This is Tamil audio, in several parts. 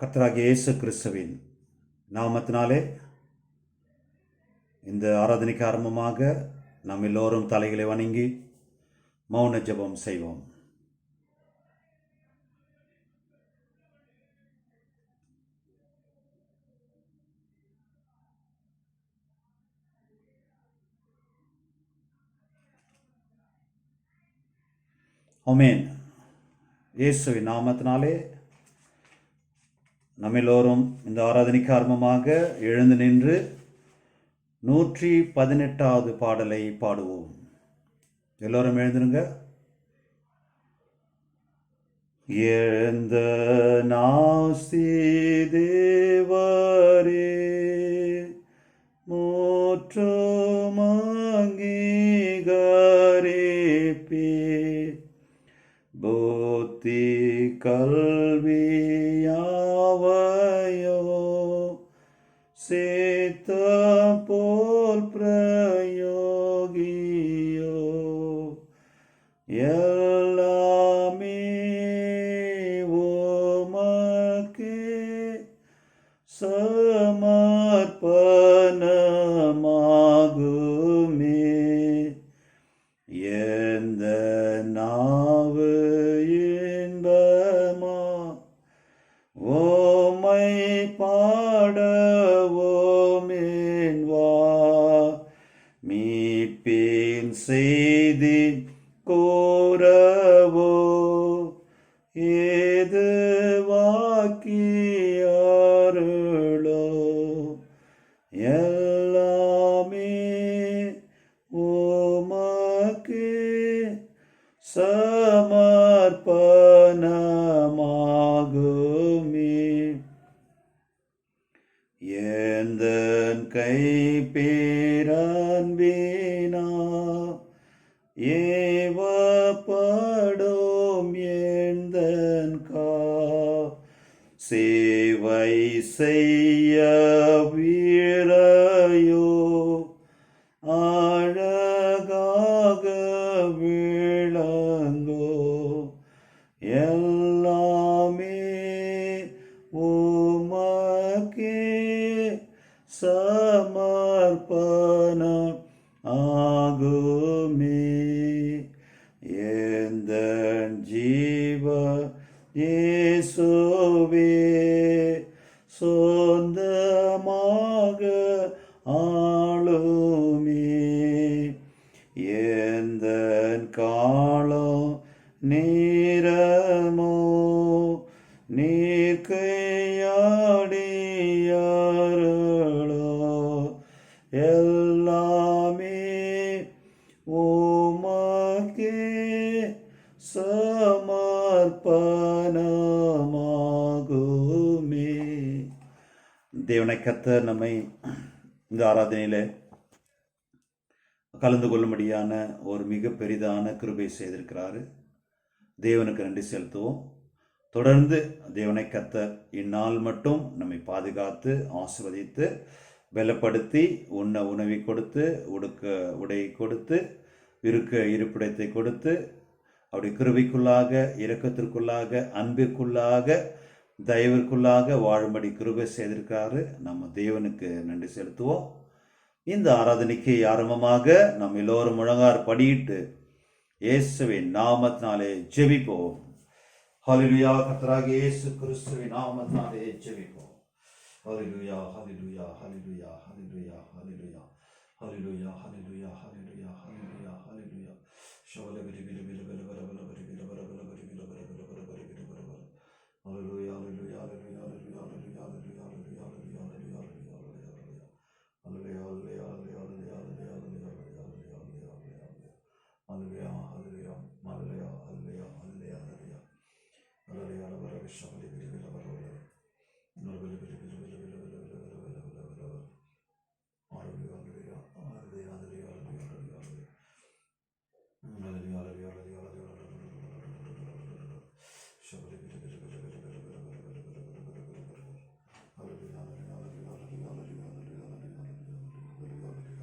கர்த்தராகிய இயேசு கிறிஸ்துவின் நாமத்தினாலே இந்த ஆராதனைக்கு ஆரம்பமாக நாம் எல்லோரும் தலைகளை வணங்கி மௌன ஜெபம் செய்வோம். ஆமென். இயேசுவின் நாமத்தினாலே நம்ம எல்லோரும் இந்த ஆராதனைக்கு ஆரம்பமாக எழுந்து நின்று 118வது பாடலை பாடுவோம். எல்லோரும் எழுந்துருங்க. எழுந்த நாசி தேவரே மோற்றமங்கீகரிப்பே புத்தி கல்வியாவையோ சேத்த போல் பிரயோகியோ எல்லாமே உமக்கே சமர்ப்பணமாகுமே. எந்த நாவு இன்பமா ஓமை பாடவோமேன் வா மீட்பின் செய்தி கூறவோ ஏது வாக்கியாருளோ எல்லாமே உமக்கே சமர்ப்பணமாகுமே. எந்தன் கைப்பேரன்பினா ஏவப்படும் எந்தன் சேவை செய்ய வீழையோ அழகாக விளங்கோ எல்லாமே உமக்கே சமர்ப்பணம் ஆகுமே. எந்தன் ஜீவ இயேசுவே சொந்தமாக ஆளுமே. எந்தன் காலம் நேரமோ நீர்க்கையாடியாரளோ எல்லாமே உமக்கே சமர்ப்பணமாகுமே. தேவனை கர்த்தர் நம்மை இந்த ஆராதனையில் கலந்து கொள்ளும்படியான ஒரு மிக பெரிதான கிருபை செய்திருக்கிறாரு. தேவனுக்கு நன்றி செலுத்துவோம். தொடர்ந்து தேவனை கர்த்தர் இந்நாள் மட்டும் நம்மை பாதுகாத்து ஆசீர்வதித்து பலப்படுத்தி உண்ண உணவை கொடுத்து உடுக்க உடை கொடுத்து இருக்க இருப்பிடத்தை கொடுத்து அவருடைய கிருபைக்குள்ளாக இரக்கத்திற்குள்ளாக அன்பிற்குள்ளாக தயவிற்குள்ளாக வாழும்படி கிருபை செய்திருக்கிறாரு. நம்ம தேவனுக்கு நன்றி செலுத்துவோம். இந்த ஆராதனைக்கு ஆரம்பமாக நாம் எல்லோரும் முழங்கார் படியிட்டு இயேசுவின் நாமத்தினாலே ஜெபிப்போம். ஹல்லேலூயா. கர்த்தராகிய இயேசு கிறிஸ்துவின் நாமத்தினாலே ஜெபிப்போம். ஹல்லேலூயா, ஹல்லேலூயா, ஹல்லேலூயா, ஹல்லேலூயா, ஹல்லேலூயா, ஹல்லேலூயா, ஹல்லேலூயா, ஹல்லேலூயா, ஹல்லேலூயா, ஹல்லேலூயா. ஷவல விரி விரி விரி விரி விரி விரி விரி விரி விரி விரி விரி விரி விரி விரி விரி விரி விரி விரி விரி. ஹல்லேலூயா, ஹல்லேலூயா, ஹல்லேலூயா, ஹல்லேலூயா, ஹல்லேலூயா, ஹல்லேலூயா, ஹல்லேலூயா, ஹல்லேலூயா, ஹல்லேலூயா, ஹல்லேலூயா, ஹல்லேலூயா, ஹல்லேலூயா, ஹல்லேலூயா, ஹல்லேலூயா, ஹல்லேலூயா, ஹல்லேலூயா, ஹல்லேலூயா, ஹல்லேலூயா, ஹல்லேலூயா, ஹல்லேலூயா. ஹல்லேலூயா வர விஷமலி விரிவில வர நர்வலி விரிவில வில வில வில வில வில வில வில வில வில. ஹல்லேலூயா, ஹல்லேலூயா, ஹல்லேலூயா, ஹல்லேலூயா, ஹல்லேலூயா, ஹல்லேலூயா. ஹல்லேலூயா, ஹல்லேலூயா, ஹல்லேலூயா, ஹல்லேலூயா. ஷவலி விரி விரி விரி விரி விரி விரி விரி விரி விரி விரி விரி விரி விரி. ஹல்லேலூயா, ஹல்லேலூயா, ஹல்லேலூயா, ஹல்லேலூயா, ஹல்லேலூயா, ஹல்லேலூயா, ஹல்லேலூயா, ஹல்லேலூயா, ஹல்லேலூயா.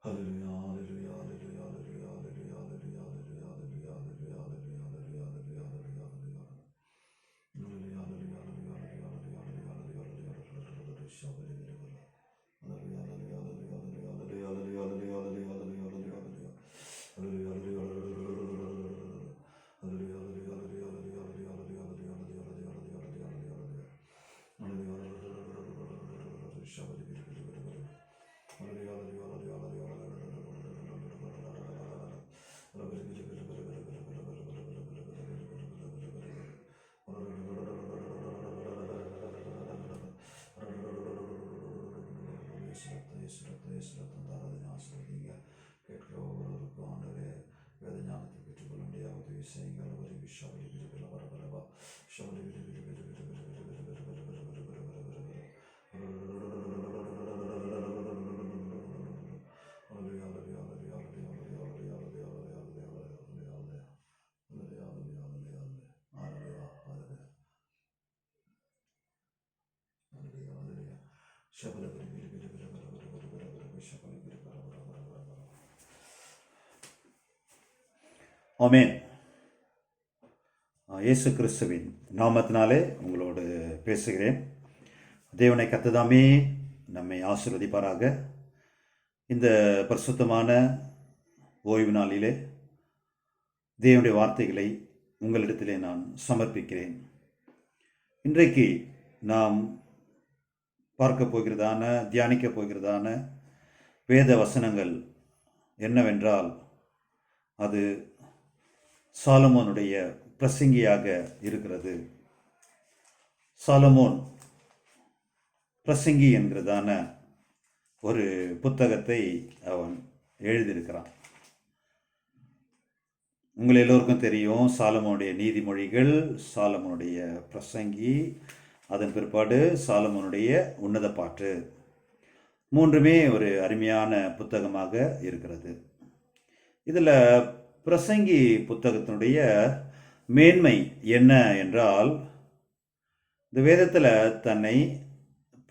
Hallelujah, hallelujah, hallelujah, hallelujah, hallelujah, hallelujah, ஆமென். இயேசு கிறிஸ்துவின் நாமத்தினாலே உங்களோடு பேசுகிறேன். தேவனை கர்த்ததாமே நம்மை ஆசீர்வதிப்பாராக. இந்த பரிசுத்தமான ஓய்வு நாளிலே தேவனுடைய வார்த்தைகளை உங்களிடத்திலே நான் சமர்ப்பிக்கிறேன். இன்றைக்கு நாம் பார்க்க போகிறதான, தியானிக்க போகிறதான வேத வசனங்கள் என்னவென்றால், அது சாலமோனுடைய பிரசங்கியாக இருக்கிறது. சாலமோன் பிரசங்கி என்கிறதான ஒரு புத்தகத்தை அவன் எழுதியிருக்கிறான். உங்கள் எல்லோருக்கும் தெரியும், சாலமோனுடைய நீதிமொழிகள், சாலமோனுடைய பிரசங்கி, அதன் பிற்பாடு சாலமோனுடைய உன்னத பாட்டு, மூன்றுமே ஒரு அருமையான புத்தகமாக இருக்கிறது. இதில் பிரசங்கி புத்தகத்தினுடைய மேன்மை என்ன என்றால், இந்த வேதத்தில் தன்னை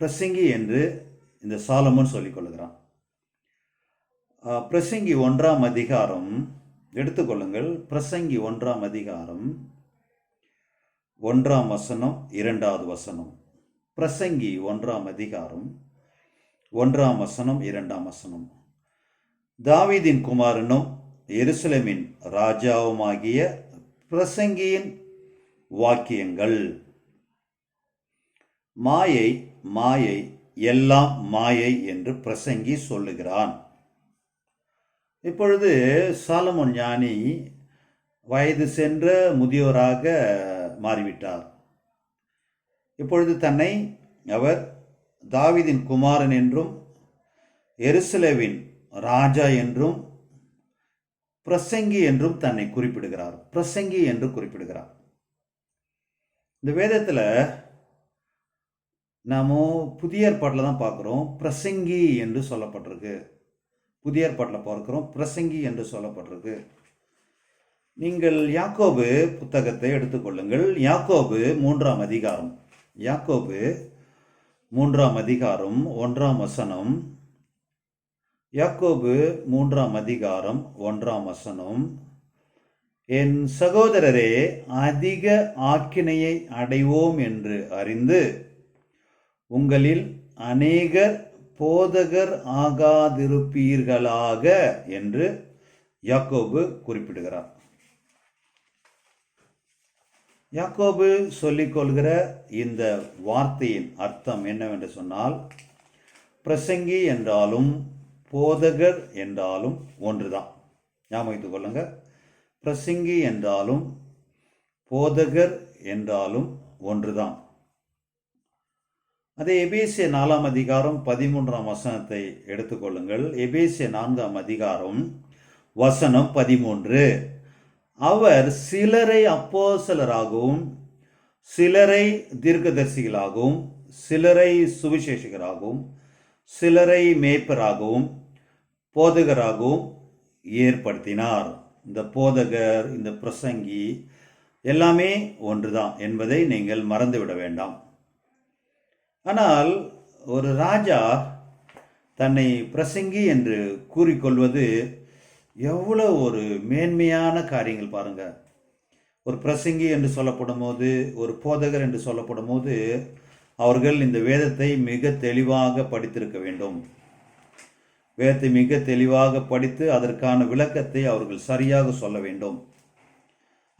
பிரசங்கி என்று இந்த சாலமோன் சொல்லிக் கொள்கிறான். பிரசங்கி 1ஆம் அதிகாரம் எடுத்துக்கொள்ளுங்கள். பிரசங்கி 1ஆம் அதிகாரம் 1ஆம் வசனம் 2வது வசனம். பிரசங்கி 1ஆம் அதிகாரம் 1ஆம் வசனம் 2ஆம் வசனம். தாவீதின் குமாரனும் எருசலேமின் ராஜாவுமாகிய பிரசங்கியின் வாக்கியங்கள். மாயை மாயை எல்லாம் மாயை என்று பிரசங்கி சொல்லுகிறான். இப்பொழுது சாலமோன் ஞானி வயது சென்ற முதியோராக மாறிவிட்டார். இப்பொழுது தன்னை அவர் தாவீதின் குமாரன் என்றும் எருசலேமின் ராஜா என்றும் பிரசங்கி என்றும் தன்னை குறிப்பிடுகிறார். பிரசங்கி என்று குறிப்பிடுகிறார். இந்த வேதத்தில் நாம் புதிய ஏற்பாட்டில் தான் பார்க்குறோம் பிரசங்கி என்று சொல்லப்பட்டிருக்கு. புதிய ஏற்பாட்டில் பார்க்கிறோம் பிரசங்கி என்று சொல்லப்பட்டிருக்கு. நீங்கள் யாக்கோபு புத்தகத்தை எடுத்துக்கொள்ளுங்கள். யாக்கோபு 3ஆம் அதிகாரம், யாக்கோபு 3ஆம் அதிகாரம் 1ஆம் வசனம். யாக்கோபு 3ஆம் அதிகாரம் 1ஆம் வசனம். என் சகோதரரே, அதிக ஆக்கினையை அடைவோம் என்று அறிந்து உங்களில் அநேகர் போதகர் ஆகாதிருப்பீர்களாக என்று யாக்கோபு குறிப்பிடுகிறார். யாக்கோபு சொல்லிக்கொள்கிற இந்த வார்த்தையின் அர்த்தம் என்னவென்று சொன்னால், பிரசங்கி என்றாலும் போதகர் என்றாலும் ஒன்றுதான். ஞாபகம் வைத்துக் கொள்ளுங்க. பிரசங்கி என்றாலும் போதகர் என்றாலும் ஒன்றுதான். அதே எபேசியர் 4ஆம் அதிகாரம் 13ஆம் வசனத்தை எடுத்துக்கொள்ளுங்கள். எபேசியர் 4ஆம் அதிகாரம் வசனம் 13. அவர் சிலரை அப்போஸ்தலராகவும் சிலரை தீர்க்கதரிசிகளாகவும் சிலரை சுவிசேஷகராகவும் சிலரை மேய்ப்பராகவும் போதகராகவும் ஏற்படுத்தினார். இந்த போதகர், இந்த பிரசங்கி எல்லாமே ஒன்றுதான் என்பதை நீங்கள் மறந்துவிட வேண்டாம். ஆனால் ஒரு ராஜா தன்னை பிரசங்கி என்று கூறிக்கொள்வது எவ்வளோ ஒரு மேன்மையான காரியங்கள் பாருங்க. ஒரு பிரசங்கி என்று சொல்லப்படும் போது, ஒரு போதகர் என்று சொல்லப்படும் போது, அவர்கள் இந்த வேதத்தை மிக தெளிவாக படித்திருக்க வேண்டும். வேதத்தை மிக தெளிவாக படித்து அதற்கான விளக்கத்தை அவர்கள் சரியாக சொல்ல வேண்டும்.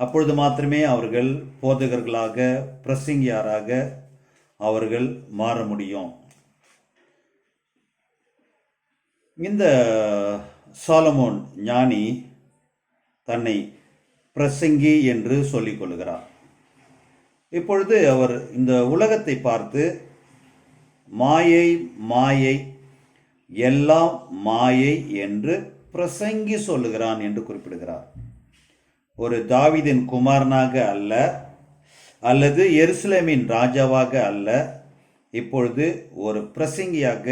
அப்பொழுது மாத்திரமே அவர்கள் போதகர்களாக, பிரசங்கியாராக அவர்கள் மாற முடியும். இந்த சாலமோன் ஞானி தன்னை பிரசங்கி என்று சொல்லிக் கொள்கிறார். இப்பொழுது அவர் இந்த உலகத்தை பார்த்து மாயை மாயை எல்லாம் மாயை என்று பிரசங்கி சொல்லுகிறான் என்று குறிப்பிடுகிறார். ஒரு தாவீதின் குமாரனாக அல்ல, அல்லது எருசலேமின் ராஜாவாக அல்ல, இப்பொழுது ஒரு பிரசங்கியாக,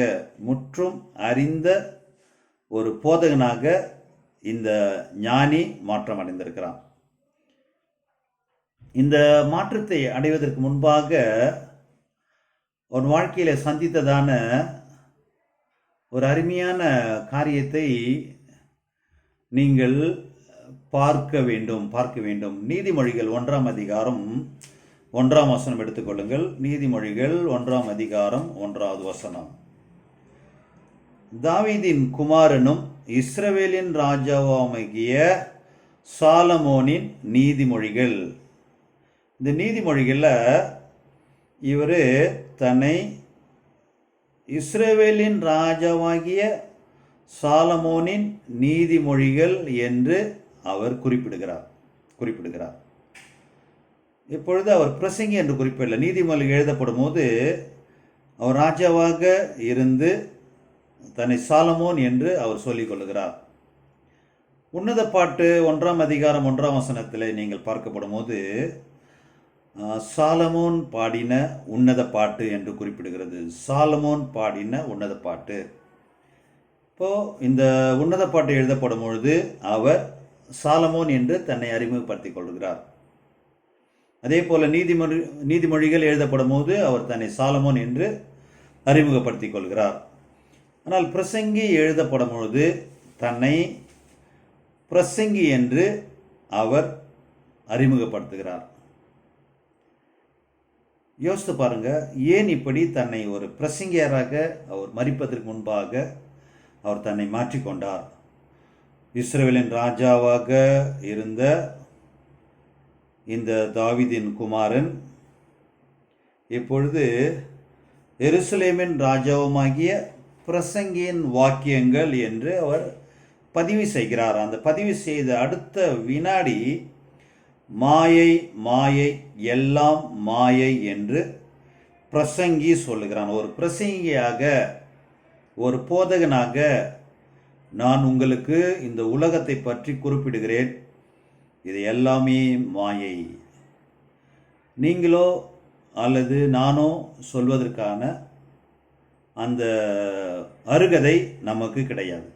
முற்றும் அறிந்த ஒரு போதகனாக இந்த ஞானி மாற்றம் அடைந்திருக்கிறான். இந்த மாற்றத்தை அடைவதற்கு முன்பாக ஒரு வாழ்க்கையில சந்தித்ததான ஒரு அருமையான காரியத்தை நீங்கள் பார்க்க வேண்டும். நீதிமொழிகள் 1ஆம் அதிகாரம் 1ஆம் வசனம் எடுத்துக்கொள்ளுங்கள். நீதிமொழிகள் 1ஆம் அதிகாரம் 1வது வசனம். தாவீதின் குமாரனும் இஸ்ரவேலின் ராஜாவாகிய சாலமோனின் நீதிமொழிகள். இந்த நீதிமொழிகளில் இவர் தன்னை இஸ்ரவேலின் ராஜாவாகிய சாலமோனின் நீதிமொழிகள் என்று அவர் குறிப்பிடுகிறார். இப்பொழுது அவர் பிரசங்கி என்று குறிப்பிடல. நீதிமொழிகள் எழுதப்படும் போது அவர் ராஜாவாக இருந்து தன்னை சாலமோன் என்று அவர் சொல்லிக் கொள்ளுகிறார். உன்னத பாட்டு 1ஆம் அதிகாரம் 1ஆம் வசனத்தில் நீங்கள் பார்க்கப்படும் போது சாலமோன் பாடின உன்னத பாட்டு என்று குறிப்பிடுகிறது. சாலமோன் பாடின உன்னத பாட்டு. இப்போது இந்த உன்னத பாட்டு எழுதப்படும் பொழுது அவர் சாலமோன் என்று தன்னை அறிமுகப்படுத்திக் கொள்கிறார். அதே போல் நீதிமொழிகள் எழுதப்படும் போது அவர் தன்னை சாலமோன் என்று அறிமுகப்படுத்திக் கொள்கிறார். ஆனால் பிரசங்கி எழுதப்படும் பொழுது தன்னை பிரசங்கி என்று அவர் அறிமுகப்படுத்துகிறார். யோசித்து பாருங்க, ஏன் இப்படி தன்னை ஒரு பிரசங்கியராக அவர் மரிப்பதற்கு முன்பாக அவர் தன்னை மாற்றிக்கொண்டார்? இஸ்ரவேலின் ராஜாவாக இருந்த இந்த தாவீதின் குமாரன் இப்பொழுது எருசலேமின் ராஜாவுமாகிய பிரசங்கியின் வாக்கியங்கள் என்று அவர் பதிவு செய்கிறார். அந்த பதிவு செய்த அடுத்த வினாடி மாயை மாயை எல்லாம் மாயை என்று பிரசங்கி சொல்லுகிறான். ஒரு பிரசங்கியாக, ஒரு போதகனாக நான் உங்களுக்கு இந்த உலகத்தை பற்றி குறிப்பிடுகிறேன். இது எல்லாமே மாயை. நீங்களோ அல்லது நானோ சொல்வதற்கான அந்த அருகதை நமக்கு கிடையாது.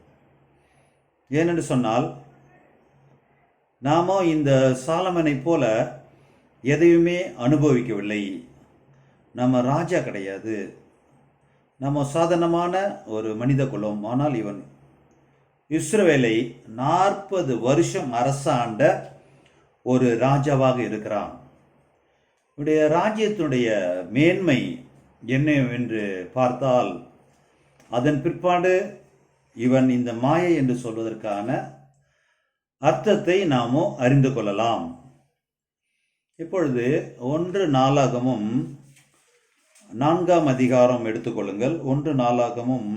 ஏனென்று சொன்னால் நாமோ இந்த சாலமனை போல எதையுமே அனுபவிக்கவில்லை. நம்ம ராஜா கிடையாது, நம்ம சாதாரணமான ஒரு மனித குலம். ஆனால் இவன் இஸ்ரவேலை 40 வருஷம் அரசாண்ட ஒரு ராஜாவாக இருக்கிறான். இவருடைய ராஜ்யத்தினுடைய மேன்மை என்னவென்று பார்த்தால், அதன் பிற்பாடு இவன் இந்த மாயை என்று சொல்வதற்கான அர்த்தத்தை நாமோ அறிந்து கொள்ளலாம். இப்பொழுது 1 நாளாகமும் 4ஆம் அதிகாரம் எடுத்துக்கொள்ளுங்கள். 1 நாளாகமும்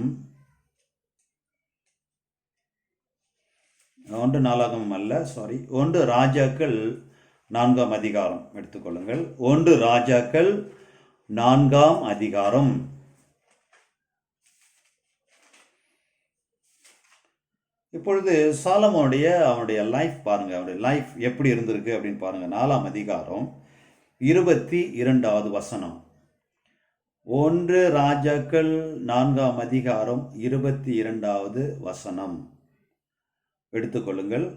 1 ராஜாக்கள் 4ஆம் அதிகாரம் எடுத்துக்கொள்ளுங்கள். 1 ராஜாக்கள் 4ஆம் அதிகாரம். இப்பொழுது சாலமோனுடைய அவனுடைய லைஃப் பாருங்க, அவனுடைய லைஃப் எப்படி இருந்திருக்கு அப்படின்னு பாருங்க. 4ஆம் அதிகாரம் 22வது வசனம். 1 ராஜாக்கள் 4ஆம் அதிகாரம் 22வது வசனம் எடுத்துக்கொள்ளுங்கள்,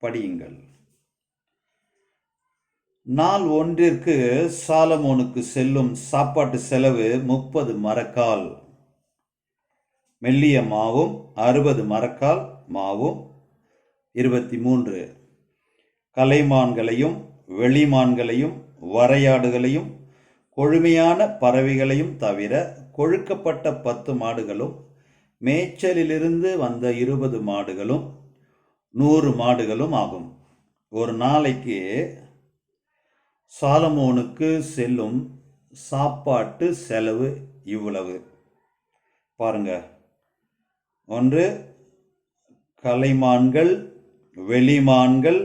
படியுங்கள். நாள் ஒன்றிற்கு சாலமோனுக்கு செல்லும் சாப்பாட்டு செலவு 30 மரக்கால் மெல்லிய மாவும் 60 மரக்கால் மாவும் 23 கலைமான்களையும் வெளிமான்களையும் வரையாடுகளையும் கொழுமையான பறவைகளையும் தவிர கொழுக்கப்பட்ட 10 மாடுகளும் மேய்ச்சலிலிருந்து வந்த 20 மாடுகளும் 100 மாடுகளும் ஆகும். ஒரு நாளைக்கு சாலமோனுக்கு செல்லும் சாப்பாட்டு செலவு இவ்வளவு. பாருங்க, 1 கலைமான்கள், வெளிமான்கள்,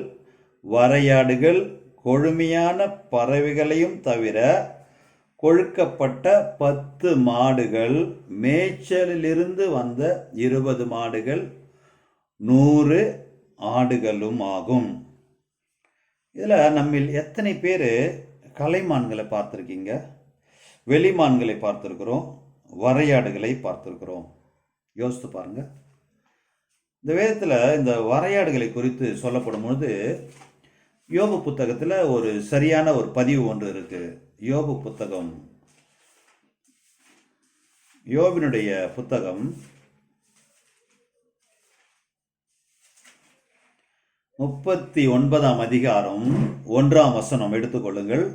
வரையாடுகள், கொழுமையான பறவைகளையும் தவிர கொழுக்கப்பட்ட 10 மாடுகள், மேய்ச்சலிலிருந்து வந்த 20 மாடுகள், 100 ஆடுகளும் ஆகும். இதில் நம்மில் எத்தனை பேர் கலைமான்களை பார்த்துருக்கீங்க? வெளிமான்களை பார்த்துருக்குறோம், வரையாடுகளை பார்த்துருக்குறோம். யோசித்து பாருங்க. இந்த வேதத்தில் இந்த வரையாடுகளை குறித்து சொல்லப்படும் பொழுது யோபு புத்தகத்தில் ஒரு சரியான ஒரு பதிவு ஒன்று இருக்கு. யோபு புத்தகம், யோபினுடைய புத்தகம் 39ஆம் அதிகாரம் 1ஆம் வசனம் எடுத்துக்கொள்ளுங்கள்.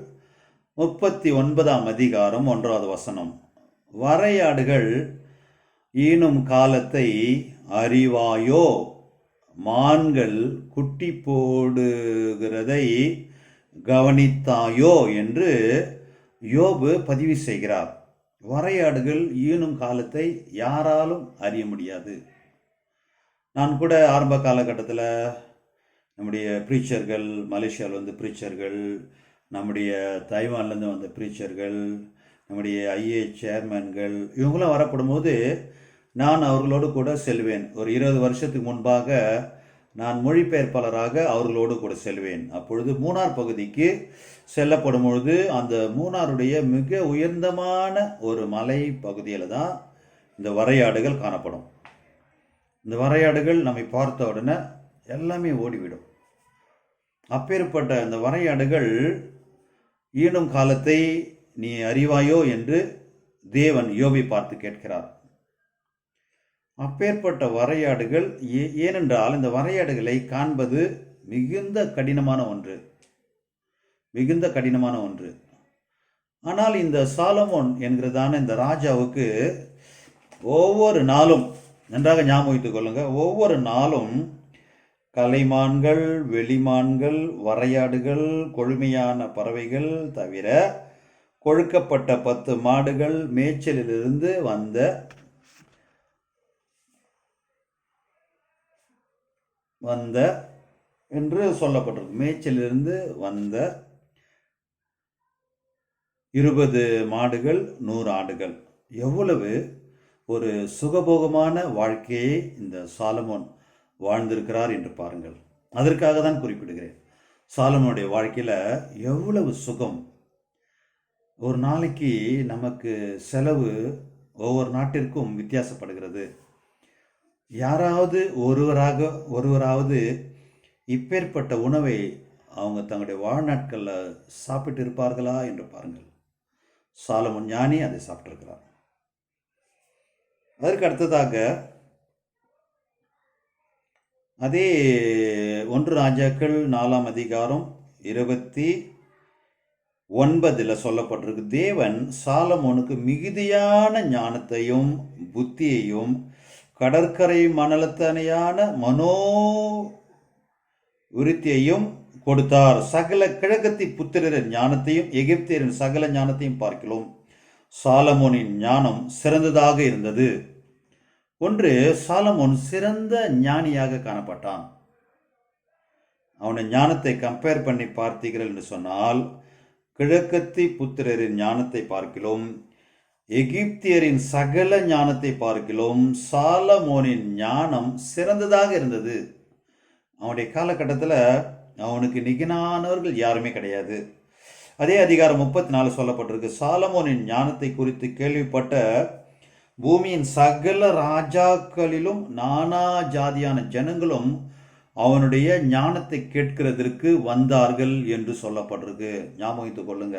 39ஆம் அதிகாரம் 1வது வசனம். வரையாடுகள் ஈனும் காலத்தை அறிவாயோ, மான்கள் குட்டி போடுகிறதை கவனித்தாயோ என்று யோபு பதிவு செய்கிறார். வரையாடுகள் ஈனும் காலத்தை யாராலும் அறிய முடியாது. நான் கூட ஆரம்ப காலகட்டத்தில் நம்முடைய ப்ரீச்சர்கள், மலேசியாவில் வந்து ப்ரீச்சர்கள், நம்முடைய தைவான்லேருந்து வந்த ப்ரீச்சர்கள், நம்முடைய ஐஏ சேர்மன்கள், இவங்களாம் வரப்படும்போது நான் அவர்களோடு கூட செல்வேன். ஒரு 20 வருஷத்துக்கு முன்பாக நான் மொழிபெயர்ப்பாளராக அவர்களோடு கூட செல்வேன். அப்பொழுது மூணார் பகுதிக்கு செல்லப்படும் பொழுது அந்த மூணாருடைய மிக உயர்ந்தமான ஒரு மலை பகுதியில் தான் இந்த வரையாடுகள் காணப்படும். இந்த வரையாடுகள் நம்மை பார்த்த உடனே எல்லாமே ஓடிவிடும். அப்பேற்பட்ட இந்த வரையாடுகள் ஈனும் காலத்தை நீ அறிவாயோ என்று தேவன் யோபை பார்த்து கேட்கிறார். அப்பேற்பட்ட வரையாடுகள் ஏனென்றால் இந்த வரையாடுகளை காண்பது மிகுந்த கடினமான ஒன்று. ஆனால் இந்த சாலமோன் என்கிறதான இந்த ராஜாவுக்கு ஒவ்வொரு நாளும், நன்றாக ஞாபகம் வைத்துக் கொள்ளுங்க, ஒவ்வொரு நாளும் கலைமான்கள், வெளிமான்கள், வரையாடுகள், கொழுமையான பறவைகள் தவிர கொழுக்கப்பட்ட 10 மாடுகள் மேய்ச்சலிலிருந்து வந்த என்று சொல்லப்பட்டிருக்கு. மேய்ச்சலிலிருந்து வந்த 20 மாடுகள், 100 ஆடுகள். எவ்வளவு ஒரு சுகபோகமான வாழ்க்கையை இந்த சாலமோன் வாழ்ந்திருக்கிறார் என்று பாருங்கள். அதற்காக தான் குறிப்பிடுகிறேன். சாலமோனுடைய வாழ்க்கையில் எவ்வளவு சுகம். ஒரு நாளைக்கு நமக்கு செலவு ஒவ்வொரு நாட்டிற்கும் வித்தியாசப்படுகிறது. யாராவது ஒருவராவது இப்பேற்பட்ட உணவை அவங்க தங்களுடைய வாழ்நாட்களில் சாப்பிட்டு இருப்பார்களா என்று பாருங்கள். சாலமோன் ஞானி அதை சாப்பிட்டிருக்கிறார். அதற்கு அடுத்ததாக அதே 1 ராஜாக்கள் 4ஆம் அதிகாரம் 29 சொல்லப்பட்டிருக்கு. தேவன் சாலமோனுக்கு மிகுதியான ஞானத்தையும் புத்தியையும் கடற்கரை மணலத்தனையான விருத்தியையும் கொடுத்தார். சகல கிழக்கத்தி புத்திரரின் ஞானத்தையும் எகிப்தியரின் சகல ஞானத்தையும் பார்க்கிறோம். சாலமோனின் ஞானம் சிறந்ததாக இருந்தது. ஒன்று, சாலமோன் சிறந்த ஞானியாக காணப்பட்டான். அவனை ஞானத்தை கம்பேர் பண்ணி பார்த்தீர்கள் என்று சொன்னால், கிழக்கத்தி புத்திரரின் ஞானத்தை பார்க்கிறோம், எகிப்தியரின் சகல ஞானத்தை பார்க்கிறோம். சாலமோனின் ஞானம் சிறந்ததாக இருந்தது. அவனுடைய காலகட்டத்தில் அவனுக்கு நிகனானவர்கள் யாருமே கிடையாது. அதே அதிகாரம் 34 சொல்லப்பட்டிருக்கு. சாலமோனின் ஞானத்தை குறித்து கேள்விப்பட்ட பூமியின் சகல ராஜாக்களிலும் நானா ஜாதியான ஜனங்களும் அவனுடைய ஞானத்தை கேட்கிறதற்கு வந்தார்கள் என்று சொல்லப்பட்டிருக்கு. ஞாபகம் வைத்துக் கொள்ளுங்க.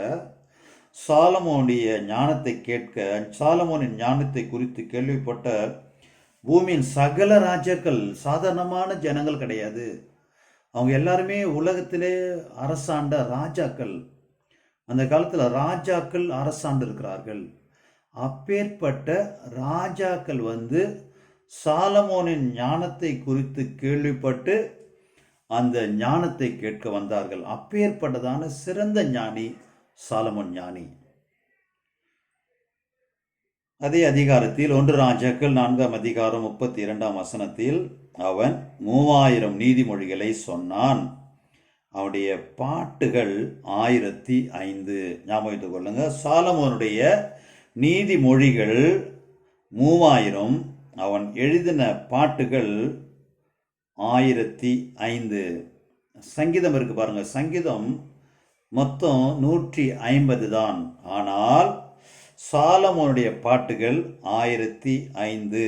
சாலமோனுடைய ஞானத்தை கேட்க, சாலமோனின் ஞானத்தை குறித்து கேள்விப்பட்ட பூமியின் சகல ராஜாக்கள் சாதாரணமான ஜனங்கள் கிடையாது. அவங்க எல்லாருமே உலகத்திலே அரசாண்ட ராஜாக்கள். அந்த காலத்தில் ராஜாக்கள் அரசாண்டு இருக்கிறார்கள். அப்பேற்பட்ட ராஜாக்கள் சாலமோனின் ஞானத்தை குறித்து கேள்விப்பட்டு அந்த ஞானத்தை கேட்க வந்தார்கள். அப்பேற்பட்டதான சிறந்த ஞானி சாலமோன் ஞானி. அதே அதிகாரத்தில் 1 ராஜாக்கள் 4ஆம் அதிகாரம் 32ஆம் வசனத்தில் அவன் 3000 நீதிமொழிகளை சொன்னான். அவனுடைய பாட்டுகள் 1005. ஞாபகம் வைத்துக் கொள்ளுங்க. சாலமோனுடைய நீதிமொழிகள் 3000, அவன் எழுதின பாட்டுகள் 1005. சங்கீதம் இருக்கு பாருங்க. சங்கீதம் மொத்தம் 150 தான். ஆனால் சாலமோனுடைய பாட்டுகள் 1005.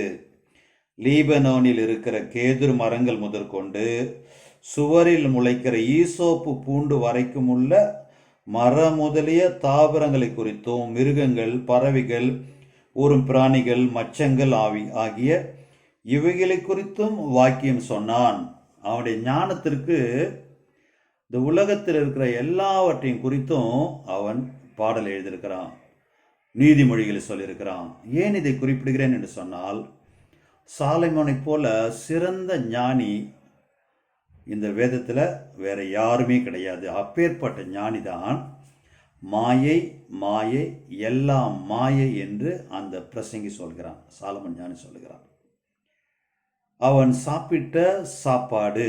லீபனோனில் இருக்கிற கேதுரு மரங்கள் முதற்கொண்டு சுவரில் முளைக்கிற ஈசோப்பு பூண்டு வரைக்கும் உள்ள மர முதலிய தாவரங்களை குறித்தும் மிருகங்கள், பறவைகள், ஊரும் பிராணிகள், மச்சங்கள் ஆகிய இவைகளை குறித்தும் வாக்கியம் சொன்னான். அவனுடைய ஞானத்திற்கு இந்த உலகத்தில் இருக்கிற எல்லாவற்றையும் குறித்தும் அவன் பாடல் எழுதியிருக்கிறான், நீதிமொழிகளை சொல்லியிருக்கிறான். ஏன் இதை குறிப்பிடுகிறேன் என்று சொன்னால், சாலமோனை போல சிறந்த ஞானி இந்த வேதத்தில் வேற யாருமே கிடையாது. அப்பேற்பட்ட ஞானி தான் மாயை மாயை எல்லாம் மாயை என்று அந்த பிரசங்கி சொல்கிறான், சாலமன் ஞானி சொல்லுகிறான். அவன் சாப்பிட்ட சாப்பாடு,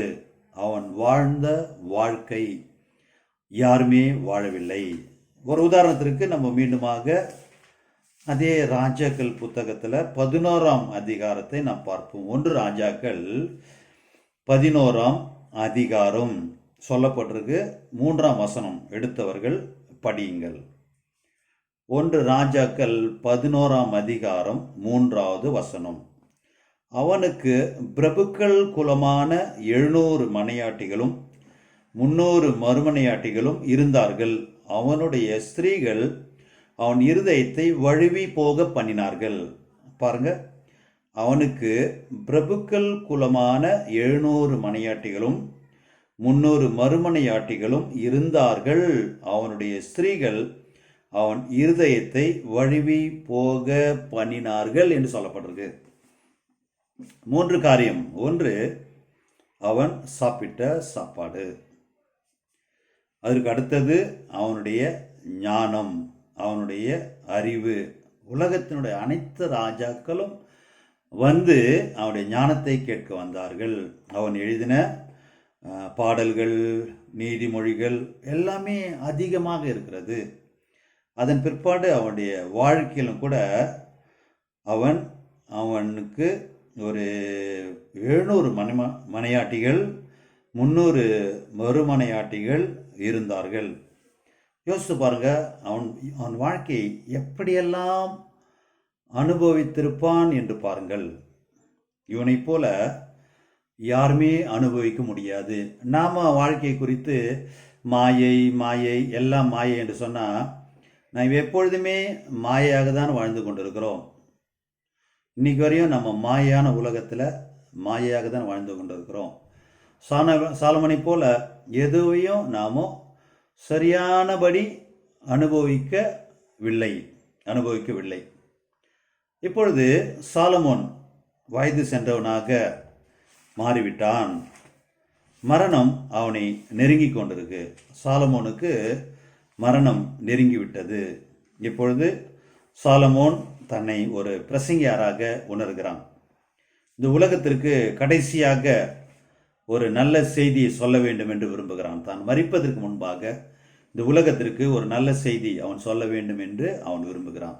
அவன் வாழ்ந்த வாழ்க்கை யாருமே வாழவில்லை. ஒரு உதாரணத்திற்கு நம்ம மீண்டுமாக அதே ராஜாக்கள் புத்தகத்தில் 11ஆம் அதிகாரத்தை நாம் பார்ப்போம். 1 ராஜாக்கள் 11ஆம் அதிகாரம் சொல்லப்பட்டிருக்கு. 3ஆம் வசனம் எடுத்தவர்கள் படியுங்கள். 1 ராஜாக்கள் 11ஆம் அதிகாரம் 3வது வசனம். அவனுக்கு பிரபுக்கள் குலமான 700 மனையாட்டிகளும் 300 மறுமனையாட்டிகளும் இருந்தார்கள். அவனுடைய ஸ்திரீகள் அவன் இருதயத்தை வழுவி போக பண்ணினார்கள். பாருங்க, அவனுக்கு பிரபுக்கள் குலமான 700 மனையாட்டிகளும் 300 மறுமனையாட்டிகளும் இருந்தார்கள். அவனுடைய ஸ்திரீகள் அவன் இருதயத்தை வழுவி போக பண்ணினார்கள் என்று சொல்லப்பட்டிருக்கு. 3 காரியம். 1, அவன் சாப்பிட்ட சாப்பாடு. அதற்கு அடுத்தது அவனுடைய ஞானம், அவனுடைய அறிவு. உலகத்தினுடைய அனைத்து ராஜாக்களும் வந்து அவனுடைய ஞானத்தை கேட்க வந்தார்கள். அவன் எழுதின பாடல்கள், நீதிமொழிகள் எல்லாமே அதிகமாக இருக்கிறது. அதன் பிற்பாடு அவனுடைய வாழ்க்கையிலும் கூட அவனுக்கு ஒரு 700 மனையாட்டிகள் 300 மறுமனையாட்டிகள் இருந்தார்கள். யோசித்து பாருங்க, அவன் வாழ்க்கையை எப்படியெல்லாம் அனுபவித்திருப்பான் என்று பாருங்கள். இவனை போல யாருமே அனுபவிக்க முடியாது. நாம் வாழ்க்கை குறித்து மாயை மாயை எல்லாம் மாயை என்று சொன்னால், நாம் எப்பொழுதுமே மாயையாக தான் வாழ்ந்து கொண்டிருக்கிறோம். இன்னைக்கு வரையும் நம்ம மாயான உலகத்தில் மாயையாக தான் வாழ்ந்து கொண்டிருக்கிறோம். சாலமனை போல எதுவையும் நாம் சரியானபடி அனுபவிக்கவில்லை. இப்பொழுது சாலமோன் வயது சென்றவனாக மாறிவிட்டான். மரணம் அவனை நெருங்கி கொண்டிருக்கு. சாலமோனுக்கு மரணம் நெருங்கிவிட்டது. இப்பொழுது சாலமோன் தன்னை ஒரு பிரசங்கியாராக உணர்கிறான். இந்த உலகத்திற்கு கடைசியாக ஒரு நல்ல செய்தியை சொல்ல வேண்டும் என்று விரும்புகிறான். தான் மரிப்பதற்கு முன்பாக இந்த உலகத்திற்கு ஒரு நல்ல செய்தி அவன் சொல்ல வேண்டும் என்று அவன் விரும்புகிறான்.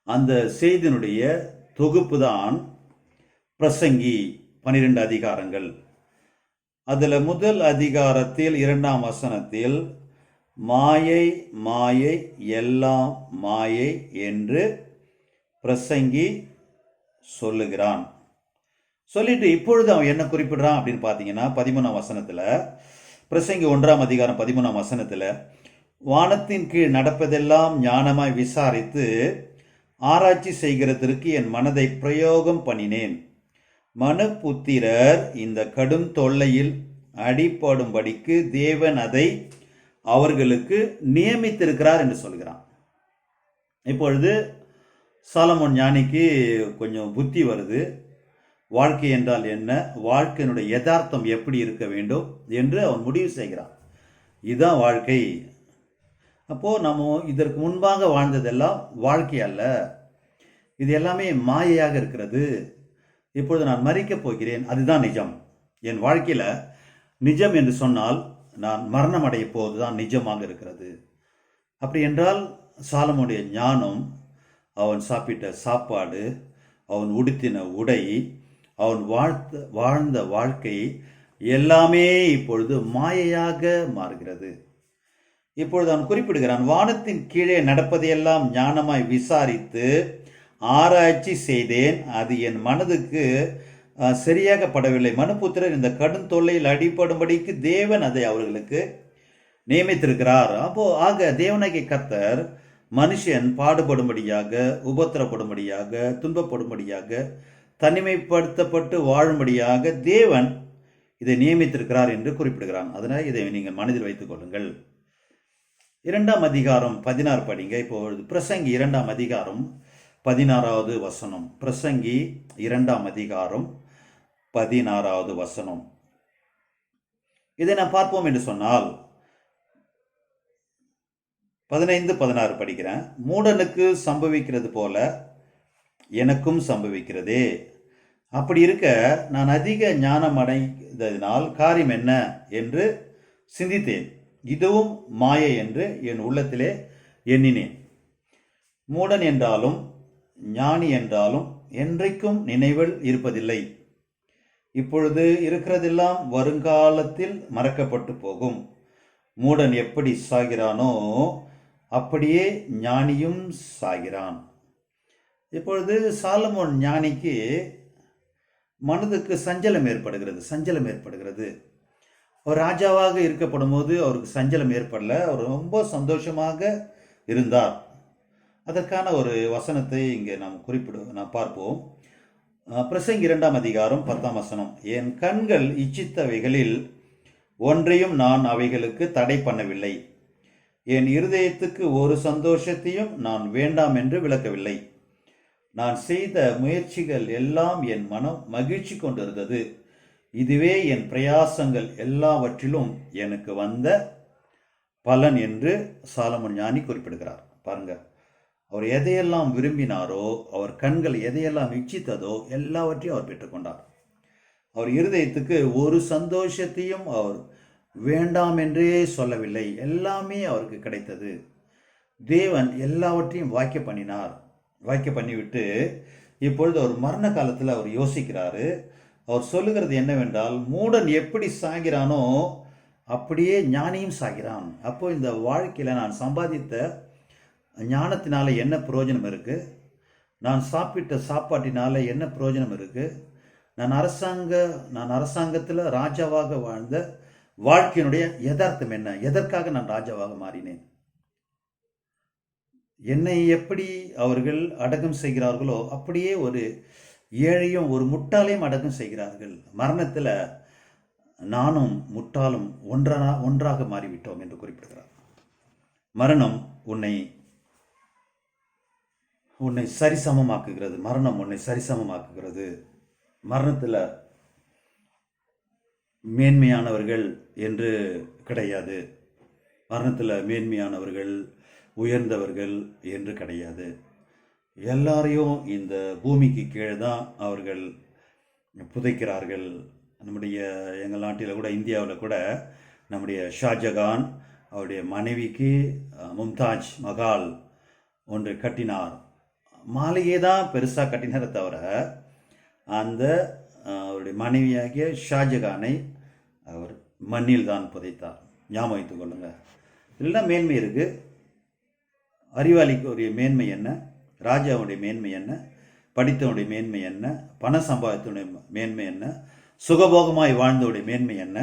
அந்த செய்தியினுடைய தொகுப்பு தான் பிரசங்கி 12 அதிகாரங்கள். அதில் முதல் அதிகாரத்தில் 2ஆம் வசனத்தில் மாயை மாயை எல்லாம் மாயை என்று பிரசங்கி சொல்லுகிறான். சொல்லிட்டு இப்பொழுது அவன் என்ன குறிப்பிடுறான் அப்படின்னு பார்த்தீங்கன்னா, 13ஆம் வசனத்தில், பிரசங்கி 1ஆம் அதிகாரம் 13ஆம் வசனத்தில், வானத்தின் கீழ் நடப்பதெல்லாம் ஞானமாய் விசாரித்து ஆராய்ச்சி செய்கிறதற்கு என் மனதை பிரயோகம் பண்ணினேன். மனுபுத்திரர் இந்த கடும் தொல்லையில் அடிபடும்படிக்கு தேவன் அதை அவர்களுக்கு நியமித்திருக்கிறார் என்று சொல்கிறான். இப்பொழுது சாலமோன் ஞானிக்கு கொஞ்சம் புத்தி வருது. வாழ்க்கை என்றால் என்ன, வாழ்க்கையினுடைய யதார்த்தம் எப்படி இருக்க வேண்டும் என்று அவன் முடிவு செய்கிறான். இதுதான் வாழ்க்கை. அப்போது நம்ம இதற்கு முன்பாக வாழ்ந்ததெல்லாம் வாழ்க்கை அல்ல, இது எல்லாமே மாயையாக இருக்கிறது. இப்பொழுது நான் மரிக்கப் போகிறேன், அதுதான் நிஜம். என் வாழ்க்கையில் நிஜம் என்று சொன்னால் நான் மரணம் அடைய போவது தான் நிஜமாக இருக்கிறது. அப்படி என்றால் சாலமோனுடைய ஞானம், அவன் சாப்பிட்ட சாப்பாடு, அவன் உடுத்தின உடை, அவன் வாழ்ந்த வாழ்க்கை எல்லாமே இப்பொழுது மாயையாக மாறுகிறது. இப்பொழுது அவன் குறிப்பிடுகிறான், வானத்தின் கீழே நடப்பதையெல்லாம் ஞானமாய் விசாரித்து ஆராய்ச்சி செய்தேன், அது என் மனதுக்கு சரியாக படவில்லை. மனுபுத்திரர் இந்த கடும் தொல்லையில் அடிபடும்படிக்கு தேவன் அதை அவர்களுக்கு நியமித்திருக்கிறார். ஆக தேவனாகிய கர்த்தர் மனுஷன் பாடுபடும்படியாக, உபத்திரப்படும்படியாக, துன்பப்படும்படியாக, தனிமைப்படுத்தப்பட்டு வாழும்படியாக தேவன் இதை நியமித்திருக்கிறார் என்று குறிப்பிடுகிறான். அதனால் இதை நீங்கள் மனதில் வைத்துக் கொள்ளுங்கள். 2ஆம் அதிகாரம் 16 படிங்க. இப்பொழுது பிரசங்கி 2ஆம் அதிகாரம் 16வது வசனம். பிரசங்கி 2ஆம் அதிகாரம் 16வது வசனம். இதை நான் பார்ப்போம் என்று சொன்னால் 15-16 படிக்கிறேன். மூடனுக்கு சம்பவிக்கிறது போல எனக்கும் சம்பவிக்கிறதே. அப்படி இருக்க நான் அதிக ஞானம் அடைந்ததினால் காரியம் என்ன என்று சிந்தித்தேன். இதுவும் மாயை என்று என் உள்ளத்திலே எண்ணினேன். மூடன் என்றாலும் ஞானி என்றாலும் என்றைக்கும் நினைவில் இருப்பதில்லை. இப்பொழுது இருக்கிறதெல்லாம் வருங்காலத்தில் மறக்கப்பட்டு போகும். மூடன் எப்படி சாகிறானோ அப்படியே ஞானியும் சாகிறான். இப்பொழுது சாலமோன் ஞானிக்கு மனதுக்கு சஞ்சலம் ஏற்படுகிறது. அவர் ராஜாவாக இருக்கப்படும் போது அவருக்கு சஞ்சலம் ஏற்படல. அவர் ரொம்ப சந்தோஷமாக இருந்தார். அதற்கான ஒரு வசனத்தை இங்கே நாம் பார்ப்போம். பிரசங்கி 2ஆம் அதிகாரம் 10ஆம் வசனம். என் கண்கள் இச்சித்தவைகளில் ஒன்றையும் நான் அவைகளுக்கு தடை பண்ணவில்லை. என் இருதயத்துக்கு ஒரு சந்தோஷத்தையும் நான் வேண்டாம் என்று விளக்கவில்லை. நான் செய்த முயற்சிகள் எல்லாம் என் மனம் மகிழ்ச்சி கொண்டிருந்தது. இதுவே என் பிரயாசங்கள் எல்லாவற்றிலும் எனக்கு வந்த பலன் என்று சாலமோன் ஞானி குறிப்பிடுகிறார். பாருங்க, அவர் எதையெல்லாம் விரும்பினாரோ, அவர் கண்கள் எதையெல்லாம் இச்சித்ததோ எல்லாவற்றையும் அவர் பெற்றுக்கொண்டார். அவர் இருதயத்துக்கு ஒரு சந்தோஷத்தையும் அவர் வேண்டாம் என்றே சொல்லவில்லை. எல்லாமே அவருக்கு கிடைத்தது. தேவன் எல்லாவற்றையும் வாய்க்க பண்ணிவிட்டு இப்பொழுது அவர் மரண காலத்தில் அவர் யோசிக்கிறாரு. அவர் சொல்லுகிறது என்னவென்றால், மூடன் எப்படி சாகிறானோ அப்படியே ஞானியும் சாகிறான். அப்போ இந்த வாழ்க்கையில் நான் சம்பாதித்த ஞானத்தினால என்ன பிரயோஜனம் இருக்கு? நான் சாப்பிட்ட சாப்பாட்டினால என்ன பிரயோஜனம் இருக்கு? நான் அரசாங்கத்தில் ராஜாவாக வாழ்ந்த வாழ்க்கையினுடைய யதார்த்தம் என்ன? எதற்காக நான் ராஜாவாக மாறினேன்? என்னை எப்படி அவர்கள் அடக்கம் செய்கிறார்களோ அப்படியே ஒரு ஏழையும் ஒரு முட்டாளையும் அடக்கம் செய்கிறார்கள். மரணத்தில் நானும் முட்டாளும் ஒன்றாக மாறிவிட்டோம் என்று குறிப்பிடுகிறார். மரணம் உன்னை சரிசமமாக்குகிறது. மரணத்தில் மேன்மையானவர்கள் என்று கிடையாது. மரணத்தில் மேன்மையானவர்கள், உயர்ந்தவர்கள் என்று கிடையாது. எல்லாரையும் இந்த பூமிக்கு கீழே தான் அவர்கள் புதைக்கிறார்கள். எங்கள் நாட்டில் கூட, இந்தியாவில் கூட நம்முடைய ஷாஜகான் அவருடைய மனைவிக்கு மும்தாஜ் மகால் ஒன்று கட்டினார். மாளிகை தான் பெருசாக கட்டினாரே தவிர அந்த அவருடைய மனைவியாகிய ஷாஜகானை அவர் மண்ணில் தான் புதைத்தார். ஞாபகம் வைத்துக் கொள்ளுங்க. இதெல்லாம் மேன்மை இருக்கு. அறிவாளிக்கு ஒரு மேன்மை என்ன? ராஜாவுடைய மேன்மை என்ன? படித்தவனுடைய மேன்மை என்ன? பண சம்பாதித்தனுடைய மேன்மை என்ன? சுகபோகமாய் வாழ்ந்தவுடைய மேன்மை என்ன?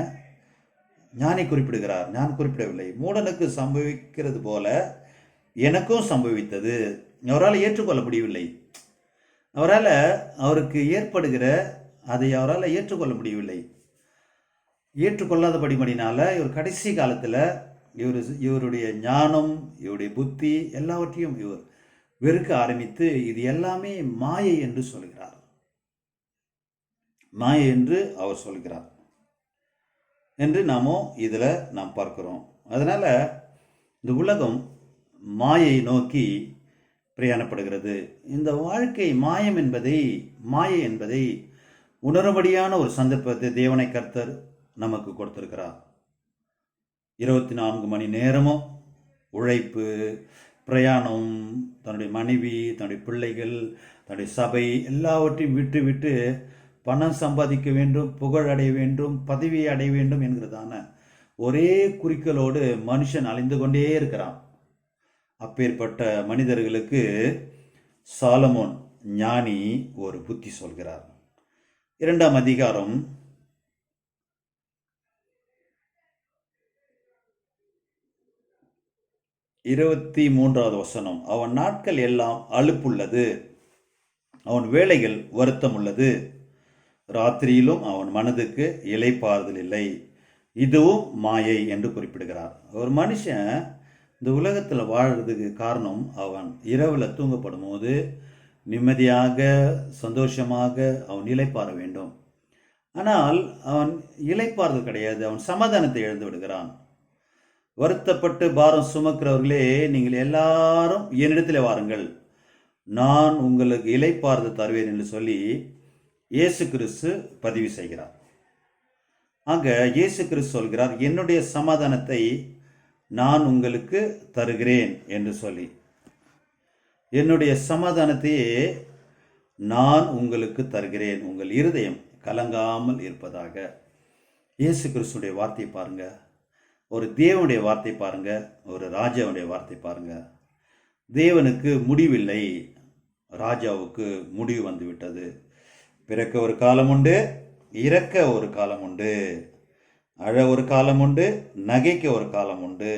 ஞானி குறிப்பிடுகிறார், நான் குறிப்பிடவில்லை. மூடனுக்கு சம்பவிக்கிறது போல எனக்கும் சம்பவித்தது. அவரால் ஏற்றுக்கொள்ள முடியவில்லை. அவருக்கு ஏற்படுகிற அதை அவரால் ஏற்றுக்கொள்ள முடியவில்லை. ஏற்றுக்கொள்ளாதபடினால இவர் கடைசி காலத்தில் இவருடைய ஞானம், இவருடைய புத்தி எல்லாவற்றையும் இவர் வெறுக்க ஆரம்பித்து இது எல்லாமே மாயை என்று சொல்கிறார். மாயை என்று அவர் சொல்கிறார் என்று நாம் பார்க்கிறோம். அதனால இந்த உலகம் மாயை நோக்கி பிரயாணப்படுகிறது. இந்த வாழ்க்கை மாயை என்பதை உணரும்படியான ஒரு சந்தர்ப்பத்தை தேவனை கர்த்தர் நமக்கு கொடுத்திருக்கிறார். 24 மணி நேரமும் உழைப்பு, பிரயாணம், தன்னுடைய மனைவி, தன்னுடைய பிள்ளைகள், தன்னுடைய சபை எல்லாவற்றையும் விட்டு பணம் சம்பாதிக்க வேண்டும், புகழ் அடைய வேண்டும், பதவியை அடைய வேண்டும் என்கிறதான ஒரே குறிக்கோளோடு மனுஷன் அலைந்து கொண்டே இருக்கிறான். அப்பேற்பட்ட மனிதர்களுக்கு சாலமோன் ஞானி ஒரு புத்தி சொல்கிறார். 2ஆம் அதிகாரம் 23வது வசனம். அவன் நாட்கள் எல்லாம் அலுப்புள்ளது, அவன் வேலைகள் வருத்தம் உள்ளது, ராத்திரியிலும் அவன் மனதுக்கு இளைப்பாறுதல் இல்லை, இதுவும் மாயை என்று குறிப்பிடுகிறார். ஒரு மனுஷன் இந்த உலகத்தில் வாழ்றதுக்கு காரணம் அவன் இரவில் தூங்கப்படும் போது நிம்மதியாக சந்தோஷமாக அவன் இளைப்பாற வேண்டும். ஆனால் அவன் இளைப்பாறுதல் கிடையாது, அவன் சமாதானத்தை இழந்து விடுகிறான். வருத்தப்பட்டு பாரம் சுமக்கிறவர்களே, நீங்கள் எல்லாரும் என்னிடத்தில் வாருங்கள், நான் உங்களுக்கு இளைப்பாறுதல் தருவேன் என்று சொல்லி இயேசு கிறிஸ்து பதிவு செய்கிறார். ஆக இயேசு கிறிஸ்து சொல்கிறார், என்னுடைய சமாதானத்தை நான் உங்களுக்கு தருகிறேன் என்று சொல்லி, என்னுடைய சமாதானத்தையே நான் உங்களுக்கு தருகிறேன், உங்கள் இருதயம் கலங்காமல் இருப்பதாக. இயேசு கிறிஸ்துடைய வார்த்தை பாருங்க, ஒரு தேவனுடைய வார்த்தை பாருங்க, ஒரு ராஜாவுடைய வார்த்தை பாருங்க. தேவனுக்கு முடிவில்லை, ராஜாவுக்கு முடிவு வந்து விட்டது. பிறக்க ஒரு காலம் உண்டு, இறக்க ஒரு காலம் உண்டு, அழ ஒரு காலம் உண்டு, நகைக்க ஒரு காலம் உண்டு,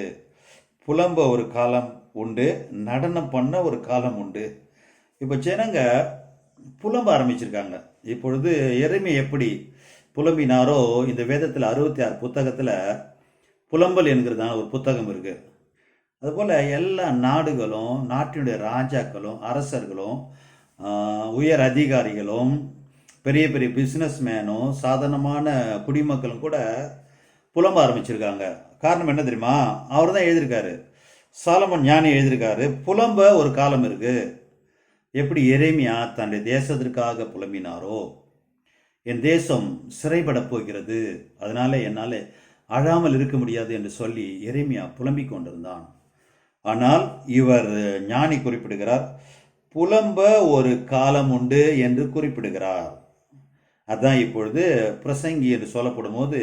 புலம்ப ஒரு காலம் உண்டு, நடனம் பண்ண ஒரு காலம் உண்டு. இப்போ ஜனங்க புலம்ப ஆரம்பிச்சிருக்காங்க. இப்பொழுது எருமை எப்படி புலம்பினாரோ, இந்த வேதத்தில் 66 புத்தகத்தில் புலம்பல் என்கிறதான ஒரு புத்தகம் இருக்கு. அதுபோல் எல்லா நாடுகளும், நாட்டினுடைய ராஜாக்களும், அரசர்களும், உயர் அதிகாரிகளும், பெரிய பெரிய பிஸ்னஸ் மேனும், சாதாரணமான குடிமக்களும் கூட புலம்ப ஆரம்பிச்சிருக்காங்க. காரணம் என்ன தெரியுமா? அவர் தான் எழுதியிருக்காரு, சாலமோன் ஞானி எழுதியிருக்காரு, புலம்ப ஒரு காலம் இருக்கு. எப்படி எரேமியா தன்னுடைய தேசத்திற்காக புலம்பினாரோ, என் தேசம் சிறைப்பட போகிறது, அதனால என்னால் அழாமல் இருக்க முடியாது என்று சொல்லி எரேமியா புலம்பிக் கொண்டிருந்தான். ஆனால் இவர் ஞானி குறிப்பிடுகிறார், புலம்ப ஒரு காலம் உண்டு என்று குறிப்பிடுகிறார். அதான் இப்பொழுது பிரசங்கி என்று சொல்லப்படும் போது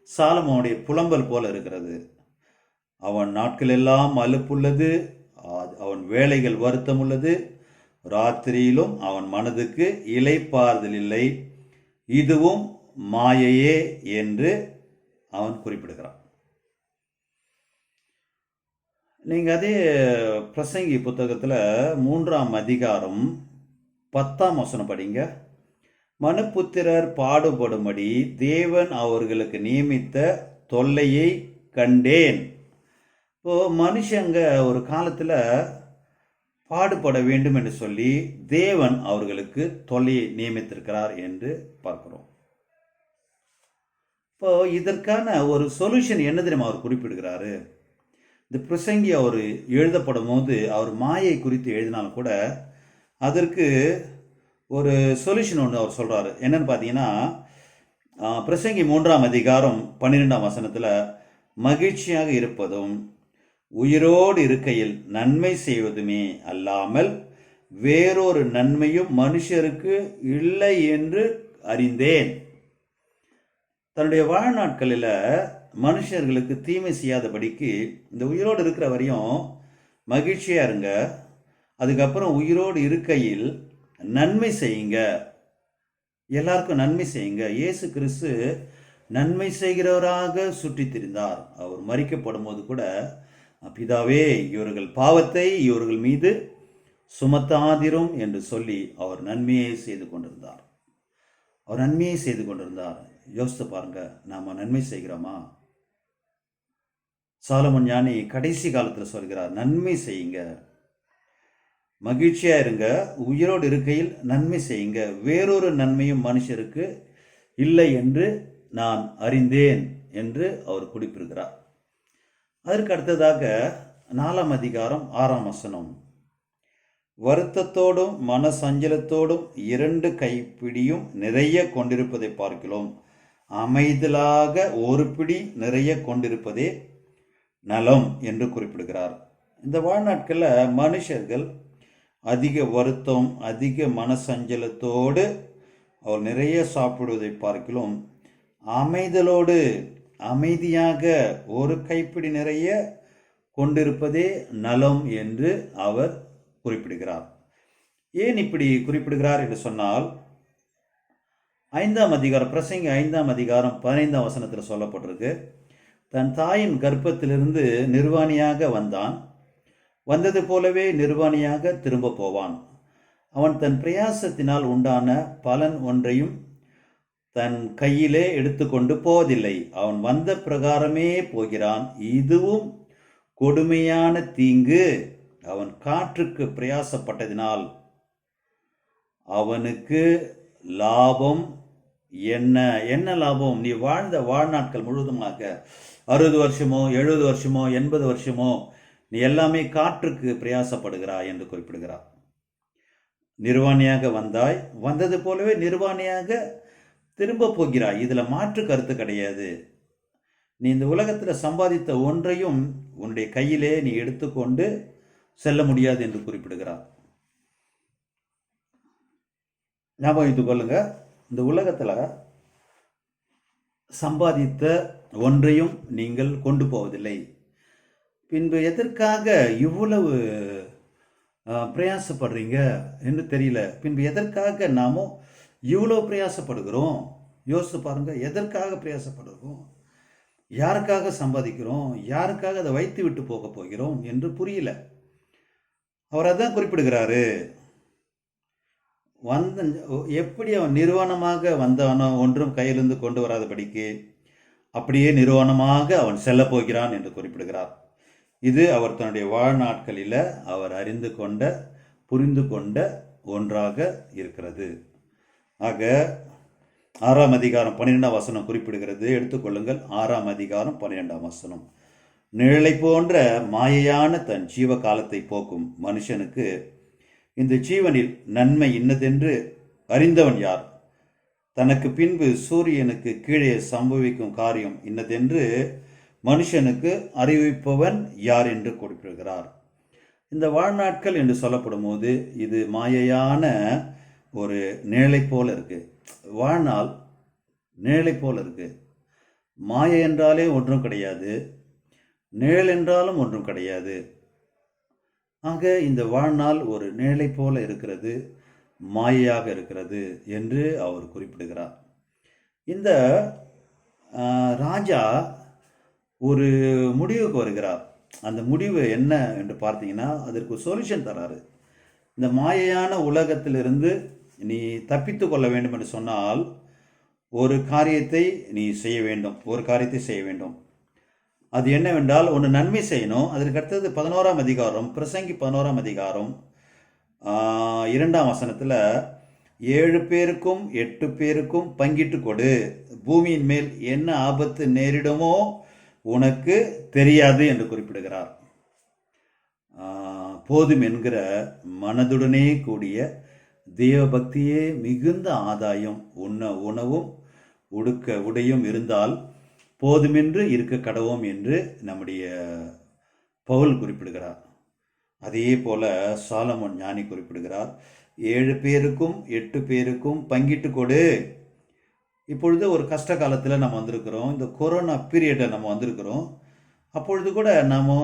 சாலமோனுடைய புலம்பல் போல இருக்கிறது. அவன் நாட்கள் எல்லாம் அலுப்புள்ளது, அவன் வேலைகள் வருத்தம் உள்ளது, ராத்திரியிலும் அவன் மனதுக்கு இளைப்பாறுதல் இல்லை, இதுவும் மாயையே என்று அவன் குறிப்பிடுகிறான். நீங்கள் அதே பிரசங்கி புத்தகத்தில் 3ஆம் அதிகாரம் 10ஆம் வசனம் படிங்க. மனுப்புத்திரர் பாடுபடும்படி தேவன் அவர்களுக்கு நியமித்த தொல்லையை கண்டேன். இப்போ மனுஷங்க ஒரு காலத்தில் பாடுபட வேண்டும் என்று சொல்லி தேவன் அவர்களுக்கு தொல்லையை நியமித்திருக்கிறார் என்று பார்க்கிறோம். இப்போ இதற்கான ஒரு சொல்யூஷன் என்ன தெரியுமா அவர் குறிப்பிடுகிறாரு? இந்த பிரசங்கி அவர் எழுதப்படும் போது அவர் மாயை குறித்து எழுதினாலும் கூட அதற்கு ஒரு சொல்யூஷன் ஒன்று அவர் சொல்கிறாரு. என்னன்னு பார்த்தீங்கன்னா, பிரசங்கி 3ஆம் அதிகாரம் 12ஆம் வசனத்தில், மகிழ்ச்சியாக இருப்பதும் உயிரோடு இருக்கையில் நன்மை செய்வதுமே அல்லாமல் வேறொரு நன்மையும் மனுஷருக்கு இல்லை என்று அறிந்தேன். தன்னுடைய வாழ்நாட்களில் மனுஷர்களுக்கு தீமை செய்யாதபடிக்கு இந்த உயிரோடு இருக்கிற வரையும் மகிழ்ச்சியாக இருங்க, அதுக்கப்புறம் உயிரோடு இருக்கையில் நன்மை செய்யுங்க, எல்லாருக்கும் நன்மை செய்யுங்க. இயேசு கிறிஸ்து நன்மை செய்கிறவராக சுற்றி திரிந்தார். அவர் மரிக்கப்படும் போது கூட, பிதாவே இவர்கள் பாவத்தை இவர்கள் மீது சுமத்தாதிரும் என்று சொல்லி அவர் நன்மையை செய்து கொண்டிருந்தார். அவர் நன்மையை செய்து கொண்டிருந்தார். யோசித்து பாருங்க, நாம நன்மை செய்கிறோமா? சாலமோன் ஞானி கடைசி காலத்தில் சொல்கிறார், நன்மை செய்யுங்க, மகிழ்ச்சியா இருங்க, உயிரோடு இருக்கையில் நன்மை செய்யுங்க, வேறொரு நன்மையும் மனுஷருக்கு இல்லை என்று நான் அறிந்தேன் என்று அவர் குறிப்பிடுகிறார். அதற்கு அடுத்ததாக 4ஆம் அதிகாரம் 6ஆம் வசனம், வருத்தத்தோடும் மன சஞ்சலத்தோடும் 2 கைப்பிடியும் நிறைய கொண்டிருப்பதை பார்க்கிறோம், அமைதலாக ஒரு பிடி நிறைய கொண்டிருப்பதே நலம் என்று குறிப்பிடுகிறார். இந்த வாழ்நாட்களில் மனுஷர்கள் அதிக வருத்தம், அதிக மனசஞ்சலத்தோடு அவர் நிறைய சாப்பிடுவதை பார்க்கிலும் அமைதியாக ஒரு கைப்பிடி நிறைய கொண்டிருப்பதே நலம் என்று அவர் குறிப்பிடுகிறார். ஏன் இப்படி குறிப்பிடுகிறார் என்று சொன்னால், 5ஆம் அதிகாரம், பிரசங்கி 5ஆம் அதிகாரம் 15ஆம் வசனத்தில் சொல்லப்பட்டிருக்கு, தன் தாயின் கர்ப்பத்திலிருந்து நிர்வாணியாக வந்தான், வந்தது போலவே நிர்வாணியாக திரும்ப போவான். அவன் தன் பிரயாசத்தினால் உண்டான பலன் ஒன்றையும் தன் கையிலே எடுத்துக்கொண்டு போவதில்லை. அவன் வந்த பிரகாரமே போகிறான். இதுவும் கொடுமையான தீங்கு. அவன் காற்றுக்கு பிரயாசப்பட்டதினால் அவனுக்கு லாபம் என்ன? என்ன லாபம்? நீ வாழ்ந்த வாழ்நாட்கள் முழுவதுமாக 60 வருஷமோ 70 வருஷமோ 80 வருஷமோ நீ எல்லாமே காற்றுக்கு பிரயாசப்படுகிறாய் என்று குறிப்பிடுகிறார். நிர்வாணியாக வந்தாய், வந்தது போலவே நிர்வாணியாக திரும்ப போகிறாய். இதுல மாற்று கருத்து கிடையாது. நீ இந்த உலகத்தில் சம்பாதித்த ஒன்றையும் உன்னுடைய கையிலே நீ எடுத்துக்கொண்டு செல்ல முடியாது என்று குறிப்பிடுகிறார். ஞாபகம் வைத்துக் கொள்ளுங்க, இந்த உலகத்தில் சம்பாதித்த ஒன்றையும் நீங்கள் கொண்டு போவதில்லை. பின்பு எதற்காக இவ்வளவு பிரயாசப்படுறீங்க என்று தெரியல. பின்பு எதற்காக நாமோ இவ்வளவு பிரயாசப்படுகிறோம்? யோசித்து பாருங்க. எதற்காக பிரயாசப்படுகிறோம்? யாருக்காக சம்பாதிக்கிறோம்? யாருக்காக அதை வைத்து விட்டு போக போகிறோம் என்று புரியல. அவர் அதான் குறிப்பிடுகிறாரு. எப்படி அவன் நிர்வாணமாக வந்தானோ, ஒன்றும் கையிலிருந்து கொண்டு வராதபடிக்கு அப்படியே நிர்வாணமாக அவன் செல்ல போகிறான் என்று குறிப்பிடுகிறார். இது அவர் தன்னுடைய வாழ்நாட்களில் அவர் அறிந்து கொண்ட, புரிந்து கொண்ட ஒன்றாக இருக்கிறது. ஆக 6ஆம் அதிகாரம் 12ஆம் வசனம் குறிப்பிடுகிறது. எடுத்துக்கொள்ளுங்கள், 6ஆம் அதிகாரம் 12ஆம் வசனம். நிழலை போன்ற மாயையான தன் ஜீவ காலத்தை போக்கும் மனுஷனுக்கு இந்த ஜீவனில் நன்மை இன்னதென்று அறிந்தவன் யார்? தனக்கு பின்பு சூரியனுக்கு கீழே சம்பவிக்கும் காரியம் இன்னதென்று மனுஷனுக்கு அறிவிப்பவன் யார் என்று குறிப்பிடுகிறார். இந்த வாழ்நாட்கள் என்று சொல்லப்படும் போது இது மாயையான ஒரு நிழலை போல இருக்கு. வாழ்நாள் நிழலை போல இருக்கு. மாயை என்றாலே ஒன்றும் கிடையாது, நிழல் என்றாலும் ஒன்றும் கிடையாது. ஆக இந்த வாழ்நாள் ஒரு நிழலை போல இருக்கிறது, மாயையாக இருக்கிறது என்று அவர் குறிப்பிடுகிறார். இந்த ராஜா ஒரு முடிவுக்கு வருகிறார். அந்த முடிவு என்ன என்று பார்த்தீங்கன்னா, அதற்கு ஒரு சொல்யூஷன் தராரு. இந்த மாயையான உலகத்திலிருந்து நீ தப்பித்து கொள்ள வேண்டும் என்று சொன்னால் ஒரு காரியத்தை நீ செய்ய வேண்டும். ஒரு காரியத்தை செய்ய வேண்டும். அது என்னவென்றால், ஒன்று நன்மை செய்யணும். அதற்கு அடுத்தது 11ஆம் அதிகாரம், பிரசங்கி 11ஆம் அதிகாரம் 2ஆம் வசனத்தில் 7 பேருக்கும் 8 பேருக்கும் பங்கிட்டு கொடு. பூமியின் மேல் என்ன ஆபத்து நேரிடுமோ உனக்கு தெரியாது என்று குறிப்பிடுகிறார். போதும் என்கிற மனதுடனே கூடிய தேவபக்தியே மிகுந்த ஆதாயம். உண்ண உணவும் உடுக்க உடையும் இருந்தால் போதுமென்று இருக்க கடவோம் என்று நம்முடைய பவுல் குறிப்பிடுகிறார். அதே போல சாலமோன் ஞானி குறிப்பிடுகிறார், 7 பேருக்கும் 8 பேருக்கும் பங்கிட்டு கொடு. இப்பொழுது ஒரு கஷ்ட காலத்தில் நம்ம வந்திருக்கிறோம். இந்த கொரோனா பீரியடில் நம்ம வந்திருக்கிறோம். அப்பொழுது கூட